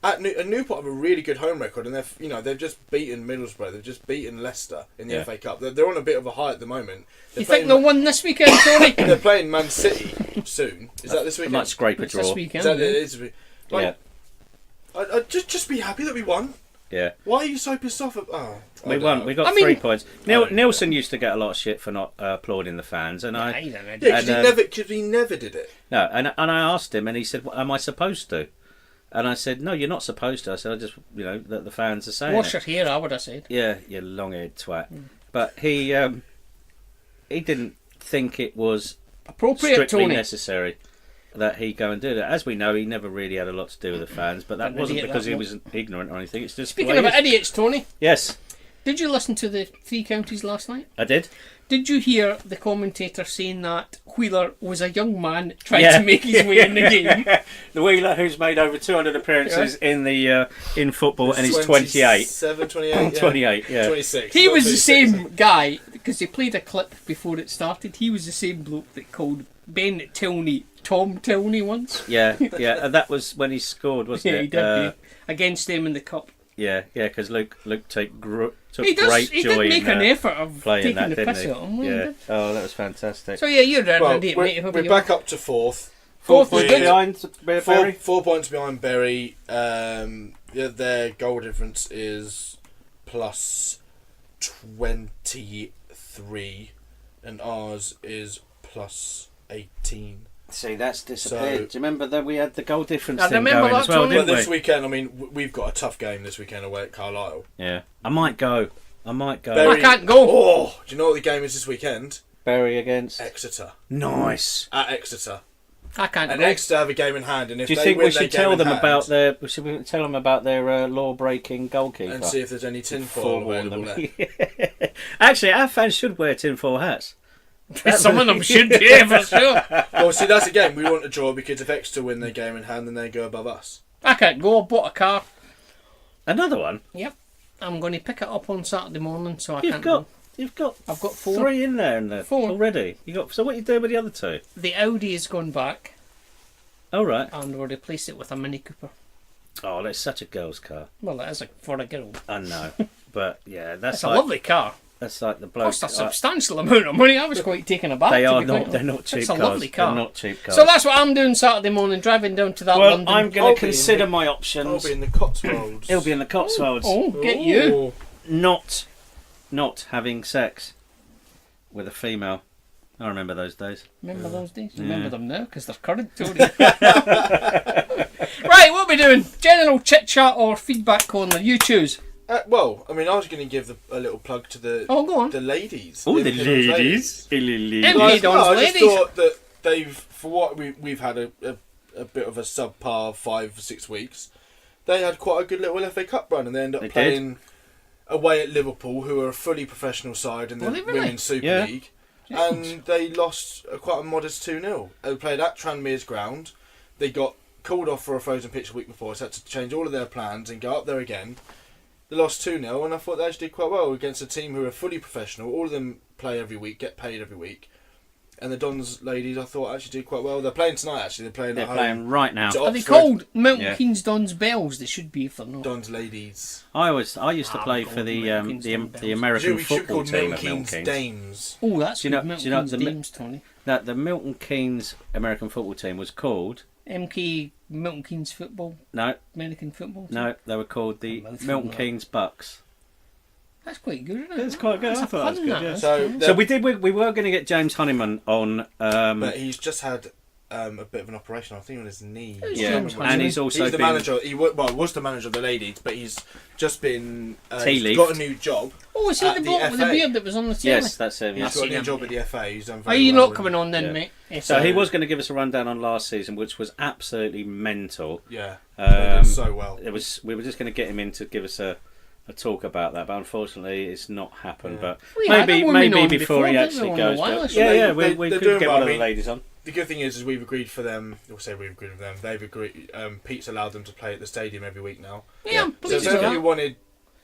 at Newport have a really good home record, and they've just beaten Middlesbrough, they've just beaten Leicester in the FA Cup. They're on a bit of a high at the moment. You think they'll win this weekend, Tony? They're playing Man City soon. Is that this I weekend? might scrape a It's draw. this weekend. Is that yeah. it is? Like, I'd just be happy that we won. Yeah. Why are you so pissed off? We won. We got 3 points. Nielsen used to get a lot of shit for not applauding the fans, and I. Yeah, because he never did it. No, and I asked him, and he said, "Am I supposed to?" And I said, "No, you're not supposed to." I said, "I just, that the fans are saying." Wash it. your hair, I would have said. Yeah, you long-haired twat. But he didn't think it was Appropriate, strictly Tony. necessary that he go and do that. As we know, he never really had a lot to do with the fans, but that An wasn't idiot, because that he was. was ignorant or anything. It's just Speaking about idiots, Tony, yes, did you listen to the Three Counties last night? I did. Did you hear the commentator saying that Wheeler was a young man trying to make his way in the game? The Wheeler who's made over 200 appearances in football, and he's 28. 28, 28, yeah. 26. He not was the 26. same guy, because he played a clip before it started. He was the same bloke that called Ben Tilney Tom Tilney once. Yeah, and that was when he scored, wasn't Yeah, it? he did. Against them in the cup. Yeah, because Luke took great He joy did make in an effort of playing taking that, the didn't piss he? out of him. Yeah. He did. Oh, that was fantastic. So yeah, you're an Well, idiot, we're, mate. we're back up to fourth. Fourth was good. behind Barry. 4 points behind Bury. Their goal difference is plus 23, and ours is plus 18. See, that's disappeared. So- Do you remember that we had the goal difference I thing remember going that, as well, Tony. But didn't this we? weekend, I mean, we've got a tough game this weekend away at Carlisle. Yeah, I might go. Bury- I can't go. Oh, do you know what the game is this weekend? Bury against. Exeter. Nice. At Exeter. I can't And go. Exeter have a game in hand, and if Do you they think win we their should game tell in them hand, about their? Should we tell them about their law-breaking goalkeeper? and see if there's any tinfoil Forewarn available them. there. Actually, our fans should wear tinfoil hats. Some of them should, yeah, for sure. Well, see, that's again, we want a draw because if Exeter win their game in hand, then they go above us. I can't go. I bought a car. Another one. Yep. I'm going to pick it up on Saturday morning, so I You've can't got. go. You've got. I've got 4. 3 in there, and 4 already. You got. So what are you doing with the other 2? The Audi has gone back, Oh right. and we'll replace it with a Mini Cooper. Oh, that's such a girl's car. Well, it is for a girl. I know, but yeah, that's It's a like lovely car. that's like the bloke. Cost a substantial amount of money. I was quite taken aback. They to are be not. quite They're honest. not cheap It's a cars. lovely car. They're not cheap cars. So that's what I'm doing Saturday morning, driving down to that well, London. I'm going I'll to be in consider the- my I'll options. be in the Cotswolds. He'll be in the Cotswolds. Oh, get you. Not having sex with a female. I remember those days. Remember those days? Yeah. Remember them now, because they're current, Tony. Right, what are we doing? General chit-chat or feedback corner? You choose. Well, I mean, I was going to give a little plug to the Oh, go on. the ladies. Oh, the Imperial ladies. Em- Well, Ladies. I just Ladies. thought that they've, for what we've had a bit of a subpar 5 or 6 weeks, they had quite a good little FA Cup run, and they ended up They did. playing away at Liverpool, who are a fully professional side in the Were they really? Women's Super Yeah. League, and they lost quite a modest 2-0. They played at Tranmere's ground. They got called off for a frozen pitch a week before, so had to change all of their plans and go up there again. They lost 2-0, and I thought they actually did quite well against a team who are fully professional. All of them play every week, get paid every week. And the Dons ladies, I thought, actually did quite well. They're playing tonight, actually. They're playing They're at home. playing right now. to Are they Oxford. called Milton Yeah. Keynes Dons Bells? They should be if they're not. Dons ladies. I used to play God, for the Milton Keynes Dons the Bells. American We should football call team Milton at Milton Keynes Keynes. Dames. Oh, that's Do you know- good. Milton do you know Keynes the mi- Dames, Tony. That the Milton Keynes American football team was called. MK Milton Keynes football, No, American football. team. no, they were called the Mouthful, Milton no. Keynes Bucks. That's quite good, isn't it? It's quite good. That's I a thought that was pun, good, that yeah. is. So, So we were going to get James Honeyman on. but he's just had a bit of an operation, I think, on his knee. Who's Yeah, James and Honeyman? he's also He's the been manager. Was the manager of the ladies, but he's just been. Tea He's got a leafed. new job. Oh, is he at the the bloke with the FA. beard that was on the telly? Yes, that's him. He's Yes. got a seen new him. job at the FA. He's done Are very you well. not coming on then, Yeah. mate? Yes, So he sir. was going to give us a rundown on last season, which was absolutely mental. Yeah, they did so well. We were just going to get him in to give us a talk about that, but unfortunately, it's not happened. Yeah. But We had a woman maybe on before he before, actually didn't we, on goes. the But wireless? yeah, They- we they're could doing get well. one I of the mean, ladies on. The good thing is we've agreed for them. We'll say we've agreed with them. They've agreed. Pete's allowed them to play at the stadium every week now. Yeah, I'm So pleased if with you that. wanted,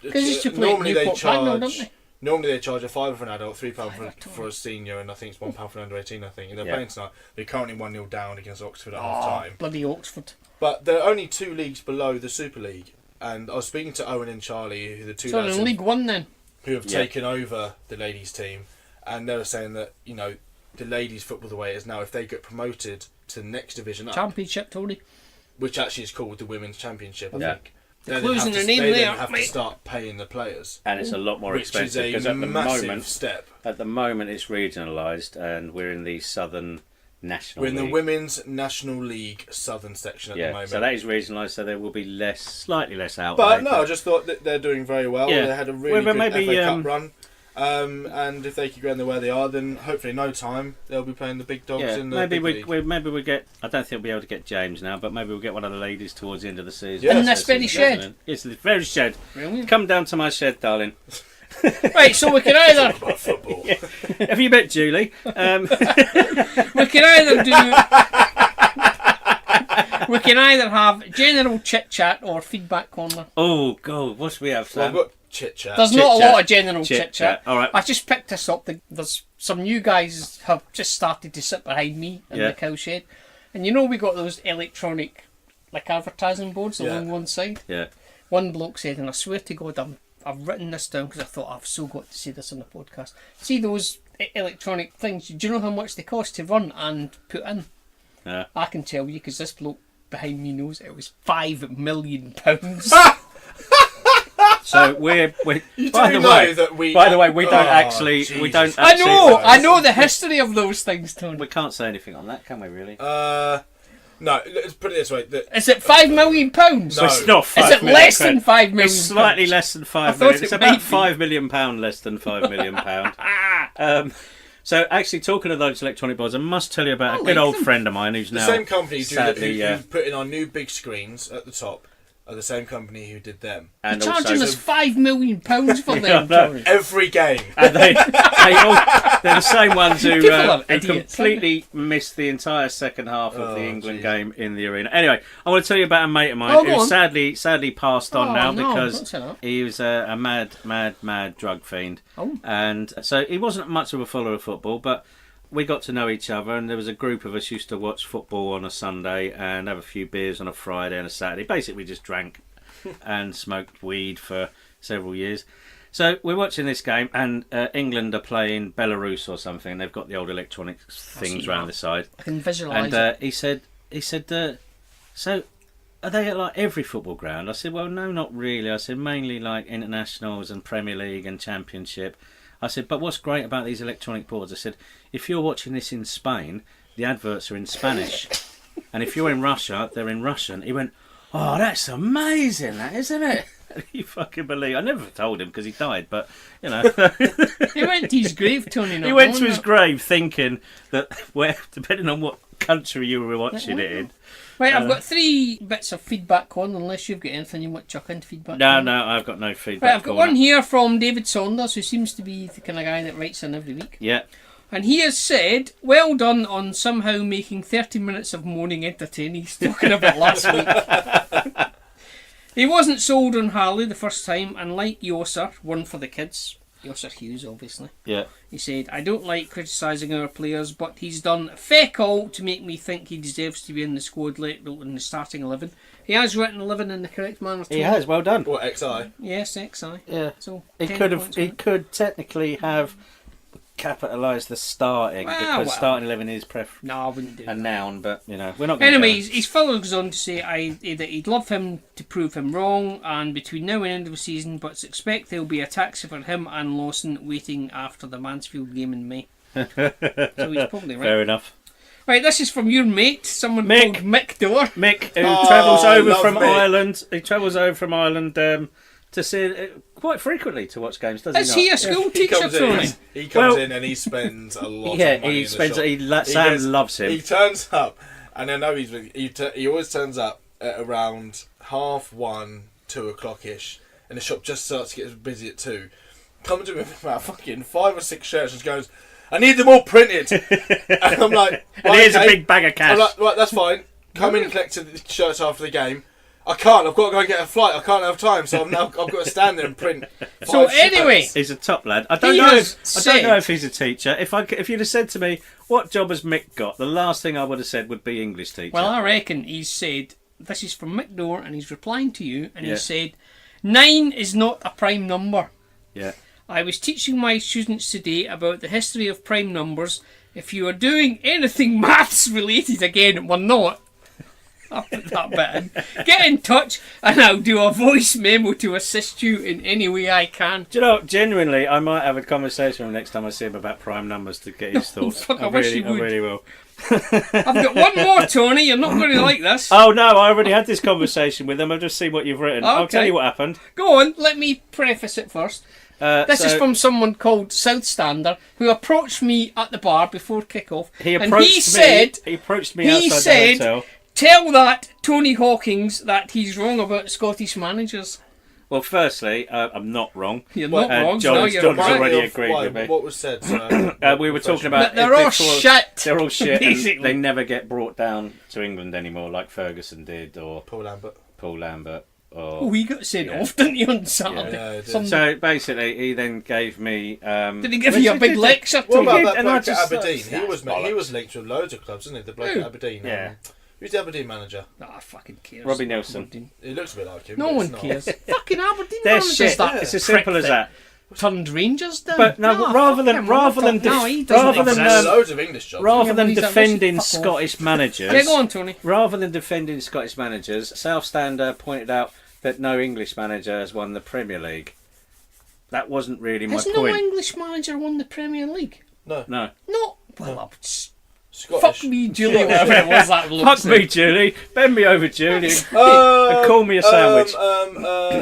Because you used to play at normally they Newport Pagnell, charge. don't they? Normally they charge a £5 for an adult, £3 for a senior, and I think it's £1 for an under 18. I think, and they're playing tonight. They're currently 1-0 down against Oxford at half time. Bloody Oxford! But they're only 2 leagues below the Super League, and I was speaking to Owen and Charlie, who the two So lads in League One then. who have taken over the ladies' team, and they were saying that the ladies' football the way it is now, if they get promoted to the next division up, Championship, Tony. which actually is called the Women's Championship, I think. They're closing their name they there, then have to mate. start paying the players, And it's a lot more which expensive is because a at the massive moment, step. it's regionalised, and we're in the Southern National We're in League. the Women's National League Southern section at the moment. So that is regionalised, so there will be slightly less outlay. But no, I just thought that they're doing very well. Yeah. They had a really good maybe, FA Cup run. And if they keep going the way they are, then hopefully in no time they'll be playing the big dogs in the maybe big league. maybe we get. I don't think we'll be able to get James now, but maybe we'll get one of the ladies towards the end of the season. Yeah. In this very shed. Yes, this very shed. Brilliant. Come down to my shed, darling. Right, so we can either About football. Have you met Julie? we can either have general chit chat or feedback corner. Oh God, what do we have, Well, Sam? I've got chit chat. There's not a Chit-chat. lot of general chit chat. Chit-chat, all right. I just picked this up. There's some new guys have just started to sit behind me in Yeah. the cow shed, and we got those electronic advertising boards along one side. Yeah. One bloke said, and I swear to God, I've written this down because I thought I've so got to say this on the podcast. See those electronic things? Do you know how much they cost to run and put in? Yeah. I can tell you because this bloke behind me knows it was £5 million. So we're You by do the know way, that we. by the way, we don't actually. Jesus. We don't. I know, actually- I know the history of those things, Tony. We can't say anything on that, can we? Really? No, let's put it this way. Is it £5 million? No. It's not. Is 5 it million less pound. than £5 million? It's slightly less than I 5 thought million. it It's might about be. £5 million less than £5 million. So actually, talking of those electronic boards, I must tell you about a good old friend of mine who's The now same company sadly, who put in our new big screens at the top are the same company who did them. and You're charging also us £5 million for I them, know. Tony. Every game. and they're the same ones who People are idiots, completely missed the entire second half of the England jeez. game in the arena. Anyway, I want to tell you about a mate of mine Oh, go who on. sadly passed on Oh, now no, don't because say that. he was a mad drug fiend. Oh. And so he wasn't much of a follower of football, but we got to know each other, and there was a group of us used to watch football on a Sunday and have a few beers on a Friday and a Saturday. Basically, we just drank and smoked weed for several years. So we're watching this game, and England are playing Belarus or something, and they've got the old electronic things round the side. I can visualise And it. he said, so are they at every football ground? I said, well, no, not really. I said, mainly internationals and Premier League and Championship. I said, but what's great about these electronic boards? I said, if you're watching this in Spain, the adverts are in Spanish. And if you're in Russia, they're in Russian. He went, oh, that's amazing, that, isn't it? You fucking believe. I never told him because he died, but, He went to his grave, Tony. he went to his grave thinking that, depending on what country you were watching it in. Right, I've got 3 bits of feedback on, unless you've got anything you want to chuck into feedback. No, on. I've got no feedback. Right, I've got one here from David Saunders, who seems to be the kind of guy that writes in every week. Yeah. And he has said, well done on somehow making 30 minutes of moaning entertaining. He's talking about last week. He wasn't sold on Harley the first time, and like Yoser, one for the kids. Yoser Hughes, obviously. Yeah. He said, I don't like criticising our players, but he's done feck all to make me think he deserves to be in the squad, let alone in the starting 11. He has written 11 in the correct manner too. He has, well done. What, XI? Yes, XI. Yeah. So He 10 could have. points He for it. could technically have capitalised the starting because starting 11 is No, I wouldn't do a that. noun, but we're not. Going to Anyway, his fellow goes on to say that he'd love him to prove him wrong, and between now and end of the season, but expect there'll be a taxi for him and Lawson waiting after the Mansfield game in May. So he's probably right. Fair enough. Right, this is from your mate, someone Mick. called Mick Dorr. Mick, who Oh, travels over love from Mick. Ireland. He travels over from Ireland to see quite frequently to watch games. Doesn't Is he? he a not? school He teacher, comes in. Tony? He comes Well- in and he spends a lot. Yeah, of money he in the spends. shop. Sam loves him. He turns up, and I know he always turns up at around 1:30, 2 o'clock ish, and the shop just starts to get busy at 2. Comes to him with about fucking 5 or 6 shirts and goes, I need them all printed. And I'm like, and right, here's okay. a big bag of cash. I'm like, right, that's fine. Come in and collect the shirts after the game. I can't. I've got to go and get a flight. I can't have time, so I've got to stand there and print. So 5 anyway, shirts. He's a top lad. I don't know if he's a teacher. If you'd have said to me, "What job has Mick got?" the last thing I would have said would be English teacher. well, I reckon he's said, this is from Mick Dorr, and he's replying to you, and he said, 9 is not a prime number. Yeah. I was teaching my students today about the history of prime numbers. If you are doing anything maths related, again, we're not. I'll put that bit in. Get in touch and I'll do a voice memo to assist you in any way I can. Do you know, genuinely, I might have a conversation with him next time I see him about prime numbers to get his thoughts. Fuck, I wish you would. I really will. I've got one more, Tony. You're not going to like this. Oh no, I already had this conversation with him. I've just seen what you've written. I'll tell you what happened. Go on, let me preface it first. This is from someone called Southstander who approached me at the bar before kick-off. He approached me outside the hotel. Tell that Tony Hawkins that he's wrong about Scottish managers. Well, firstly, I'm not wrong. You're not wrong. John's You're right. already agreed with me. What was said? We were talking about... They're all shit. They're all shit. Basically. And they never get brought down to England anymore like Ferguson did or Paul Lambert. Oh, he got sent off, didn't he, on Saturday? Yeah, so basically, he then gave me... did he give you a big lecture? What about did, that and bloke I at just Aberdeen? He was linked with loads of clubs, isn't he? The bloke at Aberdeen. Yeah. Who's the Aberdeen manager? I fucking cares. Robbie Nelson. Aberdeen. He looks a bit like him. No but one it's not. cares. Fucking Aberdeen They're managers shit. that It's as simple as that. turned Rangers down. But no, rather than There's loads of English jobs. rather than he's defending fuck off. Scottish managers, Yeah, go on, Tony. rather than defending Scottish managers, Southstander pointed out that no English manager has won the Premier League. That wasn't really my Has point. no English manager won the Premier League? No. No. Well, I'll Scottish. fuck me, Julie, whatever it was that bloke Fuck said. me, Julie. Bend me over, Julie, and call me a sandwich.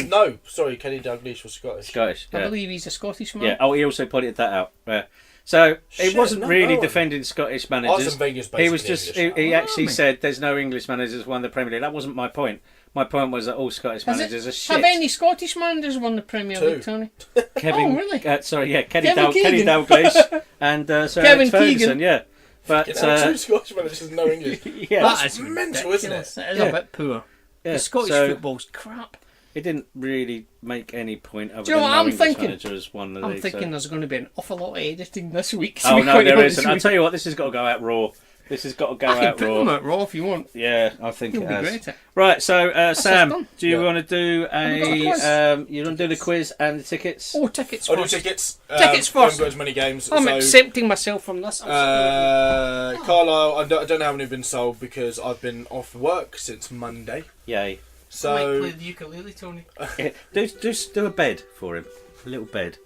No, sorry, Kenny Dalglish was Scottish. Scottish. I Yeah. believe he's a Scottish man. Yeah. Oh, he also pointed that out. Yeah. So Shit, it wasn't no, really no. defending Scottish managers. Arsene Wenger's He was basically just. English. He actually mate. said there's no English managers won the Premier League. That wasn't my point. My point was that all Scottish managers are shit. Have any Scottish managers won the Premier Two. League, Tony? Kevin, Oh, really? Kenny Kevin Keegan. Dalglish and Sir Kevin Alex Ferguson. Keegan. Yeah, but Two Scottish managers and no English. yeah, That's mental, isn't it? It is a Yeah. bit poor. yeah. The Scottish so football's crap. it didn't really make any point other Do you know than what no I'm English thinking? managers won the I'm league. thinking so. there's going to be an awful lot of editing this week. to Oh be no, quite there honest isn't. with I'll you. tell you what, this has got to go out raw. This has got to go I can out put them raw. out raw if you want. Yeah, I think You'll it be has. great at it. Right, so us Sam, done. do you Yeah. want to do Haven't got a quiz. you want to do the quiz and the tickets? Oh, tickets I'll do first. tickets. Tickets I haven't first. got as many games. I'm so, accepting myself from this. Carlisle, I don't know how many have been sold because I've been off work since Monday. Yay. I might So play the ukulele, Tony. Yeah, do a bed for him. A little bed.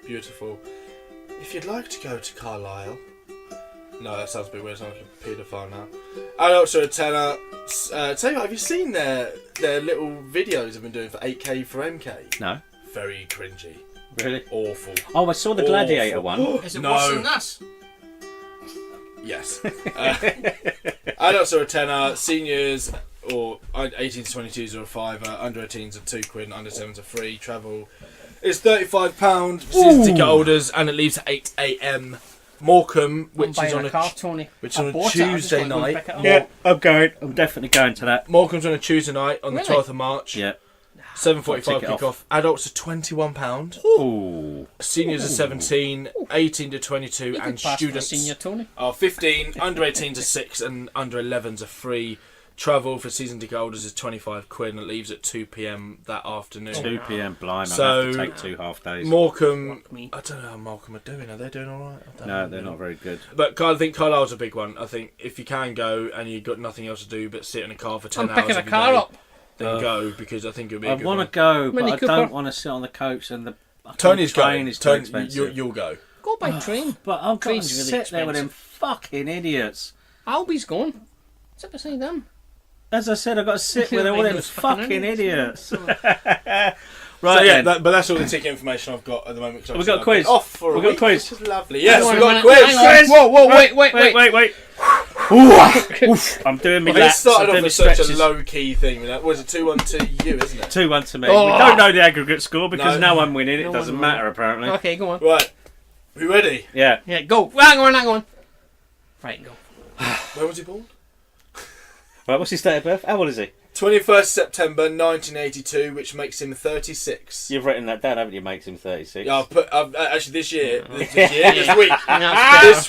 beautiful. If you'd like to go to Carlisle. No, that sounds a bit weird. I'm like a paedophile now. Adults are a tenner. Tell you what, have you seen their little videos they've been doing for 8K for MK? No. Very cringy. Really? Awful. Oh, I saw the Gladiator Awful. one. Is it No. worse than this? Yes. Adults are a tenner. Seniors or 18 to 22s are a fiver. Under 18s are £2. Under 7s are free. Travel is £35. Season ticket holders, and it leaves at 8 a.m. Morecambe, I'm which is buying on a car, Tony. which is I on a bought it, I just Tuesday wanna go and night. pick it up. Yeah, I'm going. I'm definitely going to that. Morecambe's on a Tuesday night on Really? the 12th of March. Yeah. 7:45 Ticket off. kick-off. Adults are £21. Ooh. Seniors are 17, 18 to 22, You and could pass for a students senior, Tony. are 15. Under 18s are 6, and under 11s are free. Travel for season ticket holders is £25, and it leaves at 2 p.m. that afternoon. 2 p.m. Blimey. So- I'll have to take 2 half days. Morecambe, Fuck me. I don't know how Morecambe are doing. Are they doing all right? I don't No, know. they're not very good. But I think Carlisle's a big one. I think if you can go and you've got nothing else to do but sit in a car for 10 I'm hours picking a every car day, up. then go, because I think it'll be a I good want one. to go, but Mini I Cooper. don't want to sit on the coach and the Tony's train going. is too Tony, expensive. you'll go. Go by train. But I've got to Train's really sit there with them fucking idiots. Albie's going. Sit beside them. As I said, I've got to sit with all them fucking idiots. So Right, yeah, then. but that's all the ticket information I've got at the moment. 'cause We've got a obviously I've quiz. been Off for a We've got a week, quiz. which is lovely. Yes, Hang we've on got a minute, quiz. hang on. Whoa, Wait. I'm doing my Well, it laps. I'm started off doing my as such a stretches. low-key thing. That was it 2-1 to you, isn't it? 2-1 to me. Oh. We don't know the aggregate score because No. no one winning. It No doesn't one matter, apparently. Okay, go on. Right, we ready? Yeah. Yeah, go. Hang on. Right, go. Where was he born? Right, what's his date of birth? How old is he? 21st September 1982, which makes him 36. You've written that down, haven't you? Makes him 36. Yeah, actually this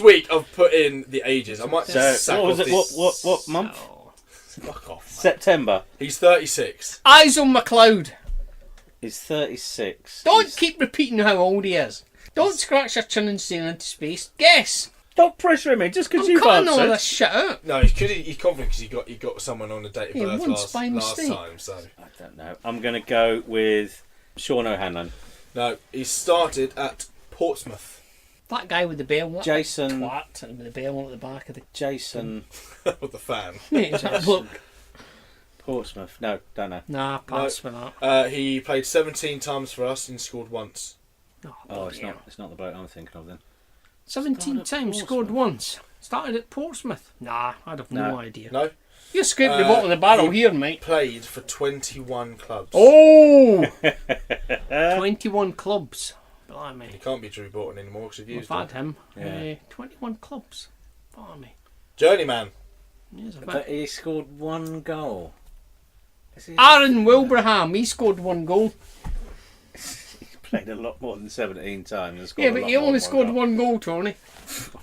week I've put in the ages. I might So what was it? What month? Fuck off. September. He's 36. Eyes on McLeod. He's 36. Don't keep repeating how old he is. Don't scratch your chin and sail into space. Guess. Stop pressuring me just because I'm you've cutting all answered. this shit out. No, he's confident because he got someone on a date of Yeah, birth once by last mistake. time. So I don't know. I'm going to go with Sean O'Hanlon. no, he started at Portsmouth. That guy with the bell. That Jason- twat with the bell at the back of the. Jason With the fan. Is that a bloke? Portsmouth. No, don't know. Nah, pass for that. He played 17 times for us and scored once. Oh, it's not the bloke I'm thinking of then. 17 Started at times, scored Portsmouth. once. Started at Portsmouth. Nah, I'd have no No. idea. No, You're scraping the bottom of the barrel he here, mate. played for 21 clubs. Oh! 21 clubs. Blimey. He can't be Drew Borton anymore because we've We've used had him. him. Yeah. 21 clubs. Blimey. Journeyman. Here's a bit. But he scored one goal. Is he Aaron Wilbraham, he scored 1 goal. played a lot more than 17 times. And scored Yeah, a but lot he more only than scored goal. 1 goal, Tony.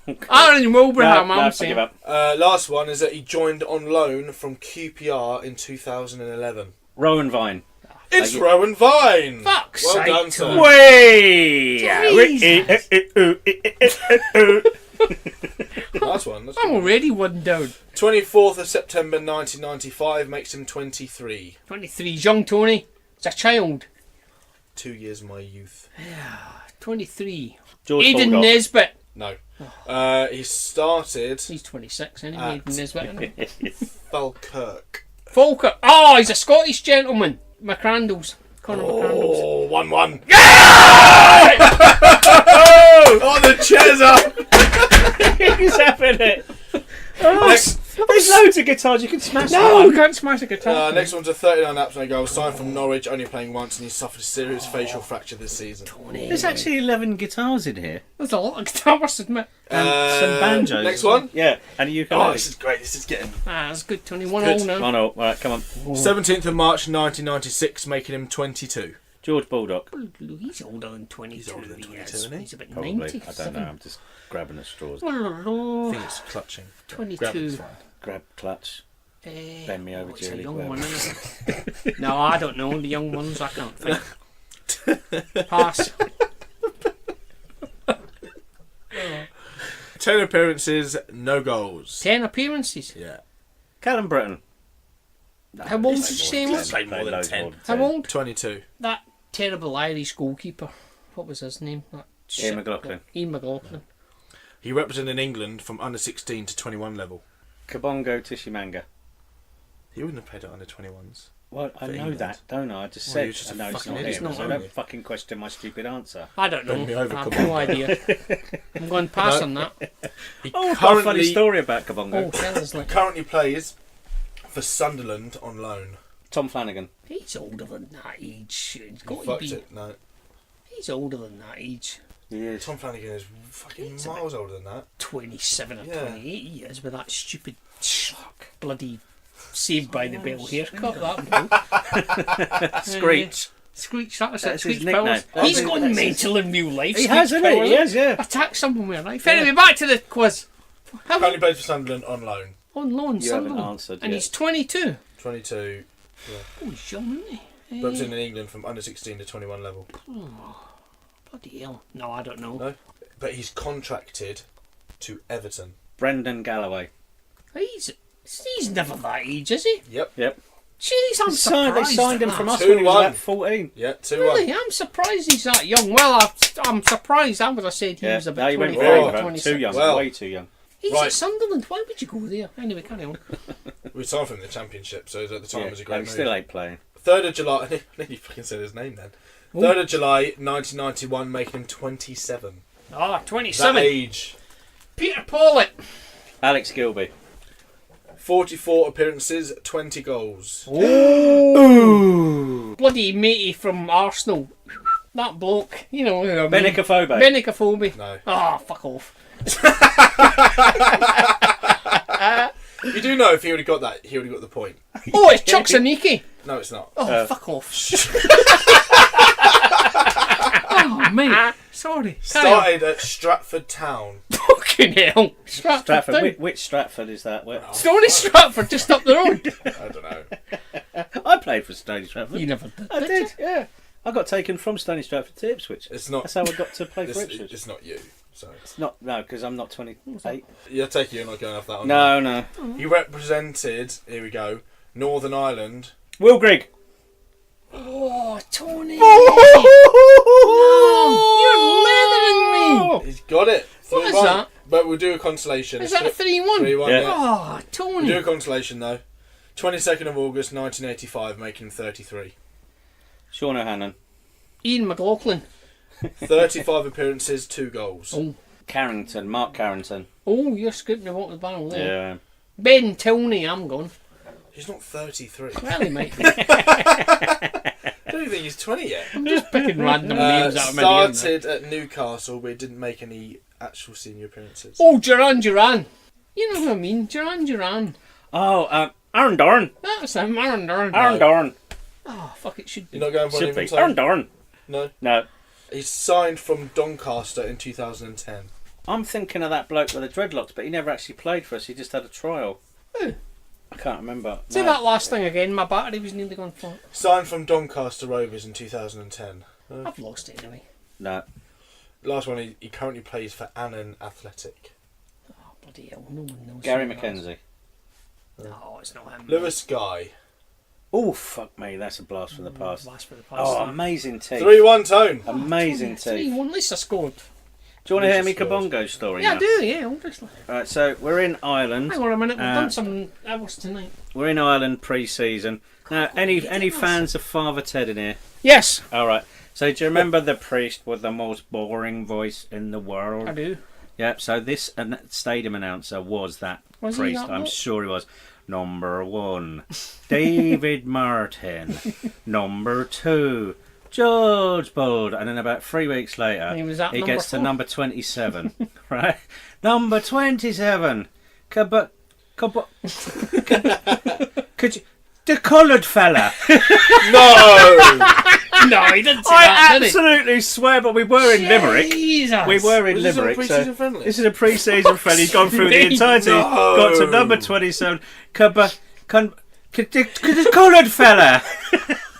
Okay. Aaron Wilbraham, No, I'm I saying. give up. Last one is that he joined on loan from QPR in 2011. Rowan Vine. It's you. Rowan Vine. Fuck's Well sake, done, Tony. sir. Last one. I'm already 1 down. 24th of September 1995 makes him 23. 23's young, Tony. It's a child. 2 years of my youth. 23. George Aidan Bulldog. Nesbitt. No. He started He's 26 anyway, Aidan Nesbitt. Isn't he? Falkirk. Falkirk. Oh, he's a Scottish gentleman. McCrandles. Conor McCrandles. Oh, 1-1. Oh, the chairs up. He's having it. Next, There's loads of guitars you can smash. No, one. we can't smash a guitar. next one's a 39 absolute goal. Signed from Norwich, only playing once, and he suffered a serious facial fracture this season. There's actually 11 guitars in here. There's a lot of guitars, admit. And some banjos. Next one. Yeah, and a Oh, ukulele. this is great. This is getting Ah, that's good, Tony. 1 Good. all now. Oh no, alright, come on. 17th of March 1996, making him 22. George Bulldog. He's older than 22. He's older than 22, is. isn't he? He's about Probably. 90. I don't know, I'm just grabbing at straws. I think it's clutching. 22. Grab clutch. Bend me over, it's a Julie. young whatever. one, isn't it? No, I don't know. The young ones, I can't think. Pass. 10 appearances, no goals. 10 appearances. Yeah. Callum Britton. How old did you say he was? Played more than loads 10. more than How 10. old? 22. That terrible Irish goalkeeper. What was his name? That Ian McLaughlin. Ian McLaughlin. He represented England from under 16 to 21 level. Kabongo Tishimanga. He wouldn't have played at under 21s. Well, I For know England. that, don't I? I just Well, said. you're just a No, it's fucking not idiot, him. not So him. don't fucking question my stupid answer. I don't know. Bend me over, I have come no on. idea. I'm going to pass No. on that. He Oh, I've got a funny currently, story about Kabongo. Oh, tell us, like, currently plays for Sunderland on loan. Tom Flanagan. he's older than that age. He's He got to fucked be. it. No. He's older than that age. He is. Tom Flanagan is fucking He's miles older than that. 27 or Yeah. 28 years with that stupid bloody Saved by the Bell haircut. That Screech. Screech, that was it. That's his Screech nickname. Powers. That's He's his- gone that's mental in real life. He Screech has, hasn't he? Powers. He has, yeah. Attack someone with a knife. Anyway, back to the quiz. How Currently plays for Sunderland on loan. on loan, You haven't Sunderland. answered And yet. he's 22. 22. Oh, he's young, isn't he? Representing England from under 16 to 21 level. Bloody hell. No, I don't know. No. But he's contracted to Everton. Brendan Galloway. He's never that age, is he? Yep. Yep. Jeez, I'm They surprised. signed him at from that. us when he was 2-1. about 14. Yeah, 2-1. Really, I'm surprised he's that young. Well, I'm surprised. I would have said he Yeah. was No, about he went 24 very or young. 26. Too young. Well- Way too young. He's Right. at Sunderland. Why would you go there? Anyway, carry on. We signed him in the Championship, so at the time it was a great he move. still ain't playing. 3rd of July. I nearly fucking said his name then. 3rd of July 1991, making him 27. Ah, That 27. age. Peter Pawlett. Alex Gilby. 44 appearances, 20 goals. Bloody matey from Arsenal. That bloke. You know who I mean. Benicophobe. Benicophobe. No. Ah, fuck off. You do know if he would have got that, he would have got the point. Oh, it's Chuck's and Nikki. No, it's not. Oh, fuck off. Oh, mate. Sorry. Started at Stratford Town. Fucking hell. Stratford. Which Stratford is that? Stony Stratford, just up the road. I don't know. I played for Stony Stratford. You never did. I did, yeah. I got taken from Stony Stratford to Ipswich. It's not. That's how I got to play for Ipswich. It's not you. So It's not, no, because I'm not 28. you're taking. You're not going off that one. No. He represented. Here we go. Northern Ireland. Will Grigg. Oh, Tony. Oh, You're leathering me. He's got it. What is 3-1. that? But we'll do a consolation. Is that a 3-1? 3-1. Yeah. Yeah. Oh, We'll Tony. do a consolation though. 22nd of August 1985, making him 33. Sean O'Hanlon. Ian McLaughlin. 35 appearances, 2 goals. Oh. Carrington. Mark Carrington. Oh, you're scooping about the barrel there. Yeah. Ben Tilney, I'm gone. He's not 33. Well, he might be. I don't even think he's 20 yet. I'm just picking random names out of my name. Started at Newcastle, but he didn't make any actual senior appearances. Oh, Duran. You know what I mean? Duran. Oh, Aaron Dorn. That's him, Aaron Duran. Aaron Dorn. Oh, fuck, it should be. You're not going for Should anything, be. Tom? Aaron Dorn. No. No. He's signed from Doncaster in 2010. I'm thinking of that bloke with the dreadlocks, but he never actually played for us. He just had a trial. Who? I can't remember. Say No. that last thing again. My battery was nearly gone flat. Signed from Doncaster Rovers in 2010. I've lost it anyway. No. Last one, he currently plays for Annan Athletic. Oh, bloody hell. No one knows. Gary who that is. McKenzie. No, it's not him. Lewis Guy. Oh, fuck me. That's a blast from the past. Blast for the past. Oh, amazing teeth. 3-1 Tone. Amazing teeth. 3-1. At least I scored. Do you want to hear Jesus me Lord. Kabongo story Yeah, now? I do, yeah, obviously. Right, so we're in Ireland. Hang on a minute, we've Uh, done some hours tonight. We're in Ireland pre-season. Now, any fans of Father Ted in here? Yes, All right. So do you remember the priest with the most boring voice in the world? I do. Yep. So this stadium announcer was that Was he priest. that I'm lot? sure he was. Number 1, David Martin. Number 2, George Bold. And then about 3 weeks later, He was at he number gets to 4. number 27. Right? Number 27. Could you... The coloured fella. No! No, he didn't say I that, did he? absolutely swear, but we were in Limerick. Jesus. We were in Was this a Limerick. pre-season So friendly? this is a pre-season friendly. He's gone through the entirety. No. Got to number 27. The coloured fella.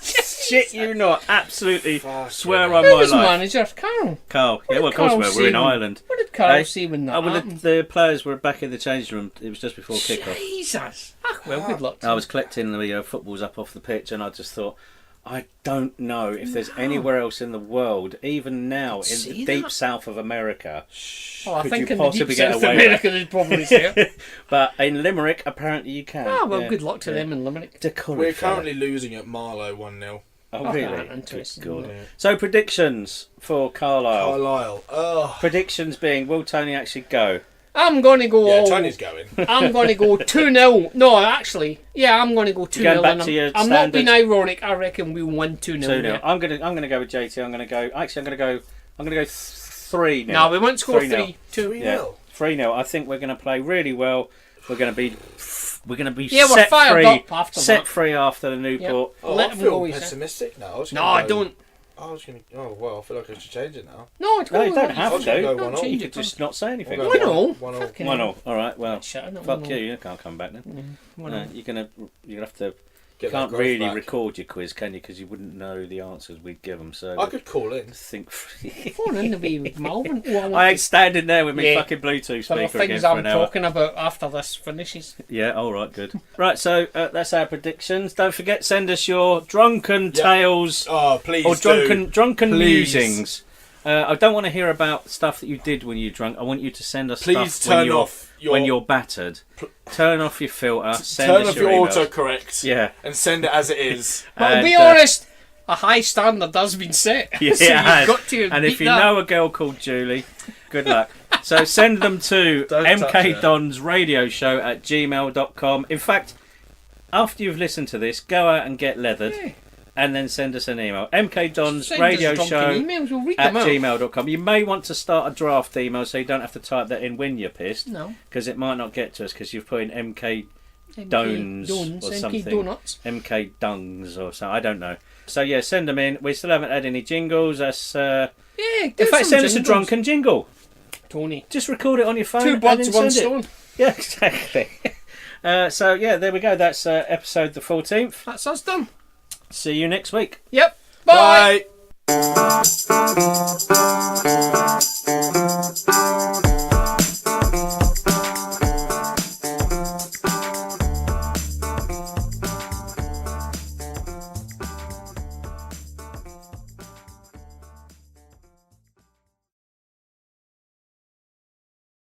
Shit, you not. Absolutely Fuck swear yeah. on Who my was life. manager? Carl. Carl. Yeah, well, of Carl course we're in Seaman? Ireland. What did Carl Eh? see when that Oh, well, happened? the players were back in the changing room. It was just before kick-off. Jesus. Ah, well, good luck to I him. was collecting the footballs up off the pitch, and I just thought, I don't know if there's anywhere else in the world, even now, in see the deep that. south of America. Oh, I could think you in the deep possibly get South away with America they'd probably say it. But in Limerick, apparently you can. Ah, well, Yeah. good luck to Yeah. them in Limerick. The coloured We're fella. currently losing at Marlow 1-0. Oh, Ah, really? interesting. Good God. Yeah. So, predictions for Carlisle. Carlisle. Oh. Predictions being, will Tony actually go? I'm going to go. Yeah, Tony's going. I'm going to go 2-0. No, actually, yeah, I'm going to go 2-0. going back and to your I'm not being standard- ironic. I reckon we'll win 2-0. 2-0. Yeah. I'm gonna go with JT. I'm gonna go 3-0. No, we won't score 3-0. 3-2. Yeah, 3-0. I think we're going to play really well. We're going to be Yeah, we're set fired free. up after set that. free after the Newport. Oh, Let I him feel go, he said. pessimistic now. No, I don't. I was going to... Oh, well, I feel like I should change it now. No, it's No, you don't I have was gonna to. go Don't 1-0. change You it. could just not say anything. We'll go 1-0. 1-0. Fucking 1-0. All right. Well, Shut up, fuck 1-0. you. You can't come back then. 1-0. You're gonna have to. You Get that can't growth really back. record your quiz, can you? Because you wouldn't know the answers we'd give them. So I could call in. think. Phone in to be with Malvin. Oh, I want I ain't standing there with my Yeah. fucking Bluetooth for the speaker again things for I'm an hour. talking about after this finishes. Yeah, all right, good. Right, so that's our predictions. Don't forget, send us your drunken Yep. tales Oh, please or do. drunken Please. musings. I don't want to hear about stuff that you did when you were drunk. I want you to send us Please stuff when turn you're, off your... when you're battered. Turn off your filter. Send Turn us off your emails. autocorrect. Yeah. And send it as it is. But to And, be honest, a high standard has been set. Yeah, so it you've has. got to And beat if you that. know a girl called Julie, good luck. So send them to Don't touch MK her. Don's radio show at gmail.com. In fact, after you've listened to this, go out and get leathered. Yeah. and then send us an email. MKDons Send us Radio drunken Show emails, we'll read at them out. gmail.com. You may want to start a draft email so you don't have to type that in when you're pissed. No. Because it might not get to us because you've put in MK Dones or MK something. Donuts. MK Dungs or something. I don't know. So yeah, send them in. We still haven't had any jingles. That's Yeah, in fact, send us a drunken jingle. Tony. Just record it on your phone. 2 and birds, then 1 send it. stone. Yeah, exactly. So yeah, there we go. That's episode the 14th. That's us done. See you next week. Yep. Bye. Bye.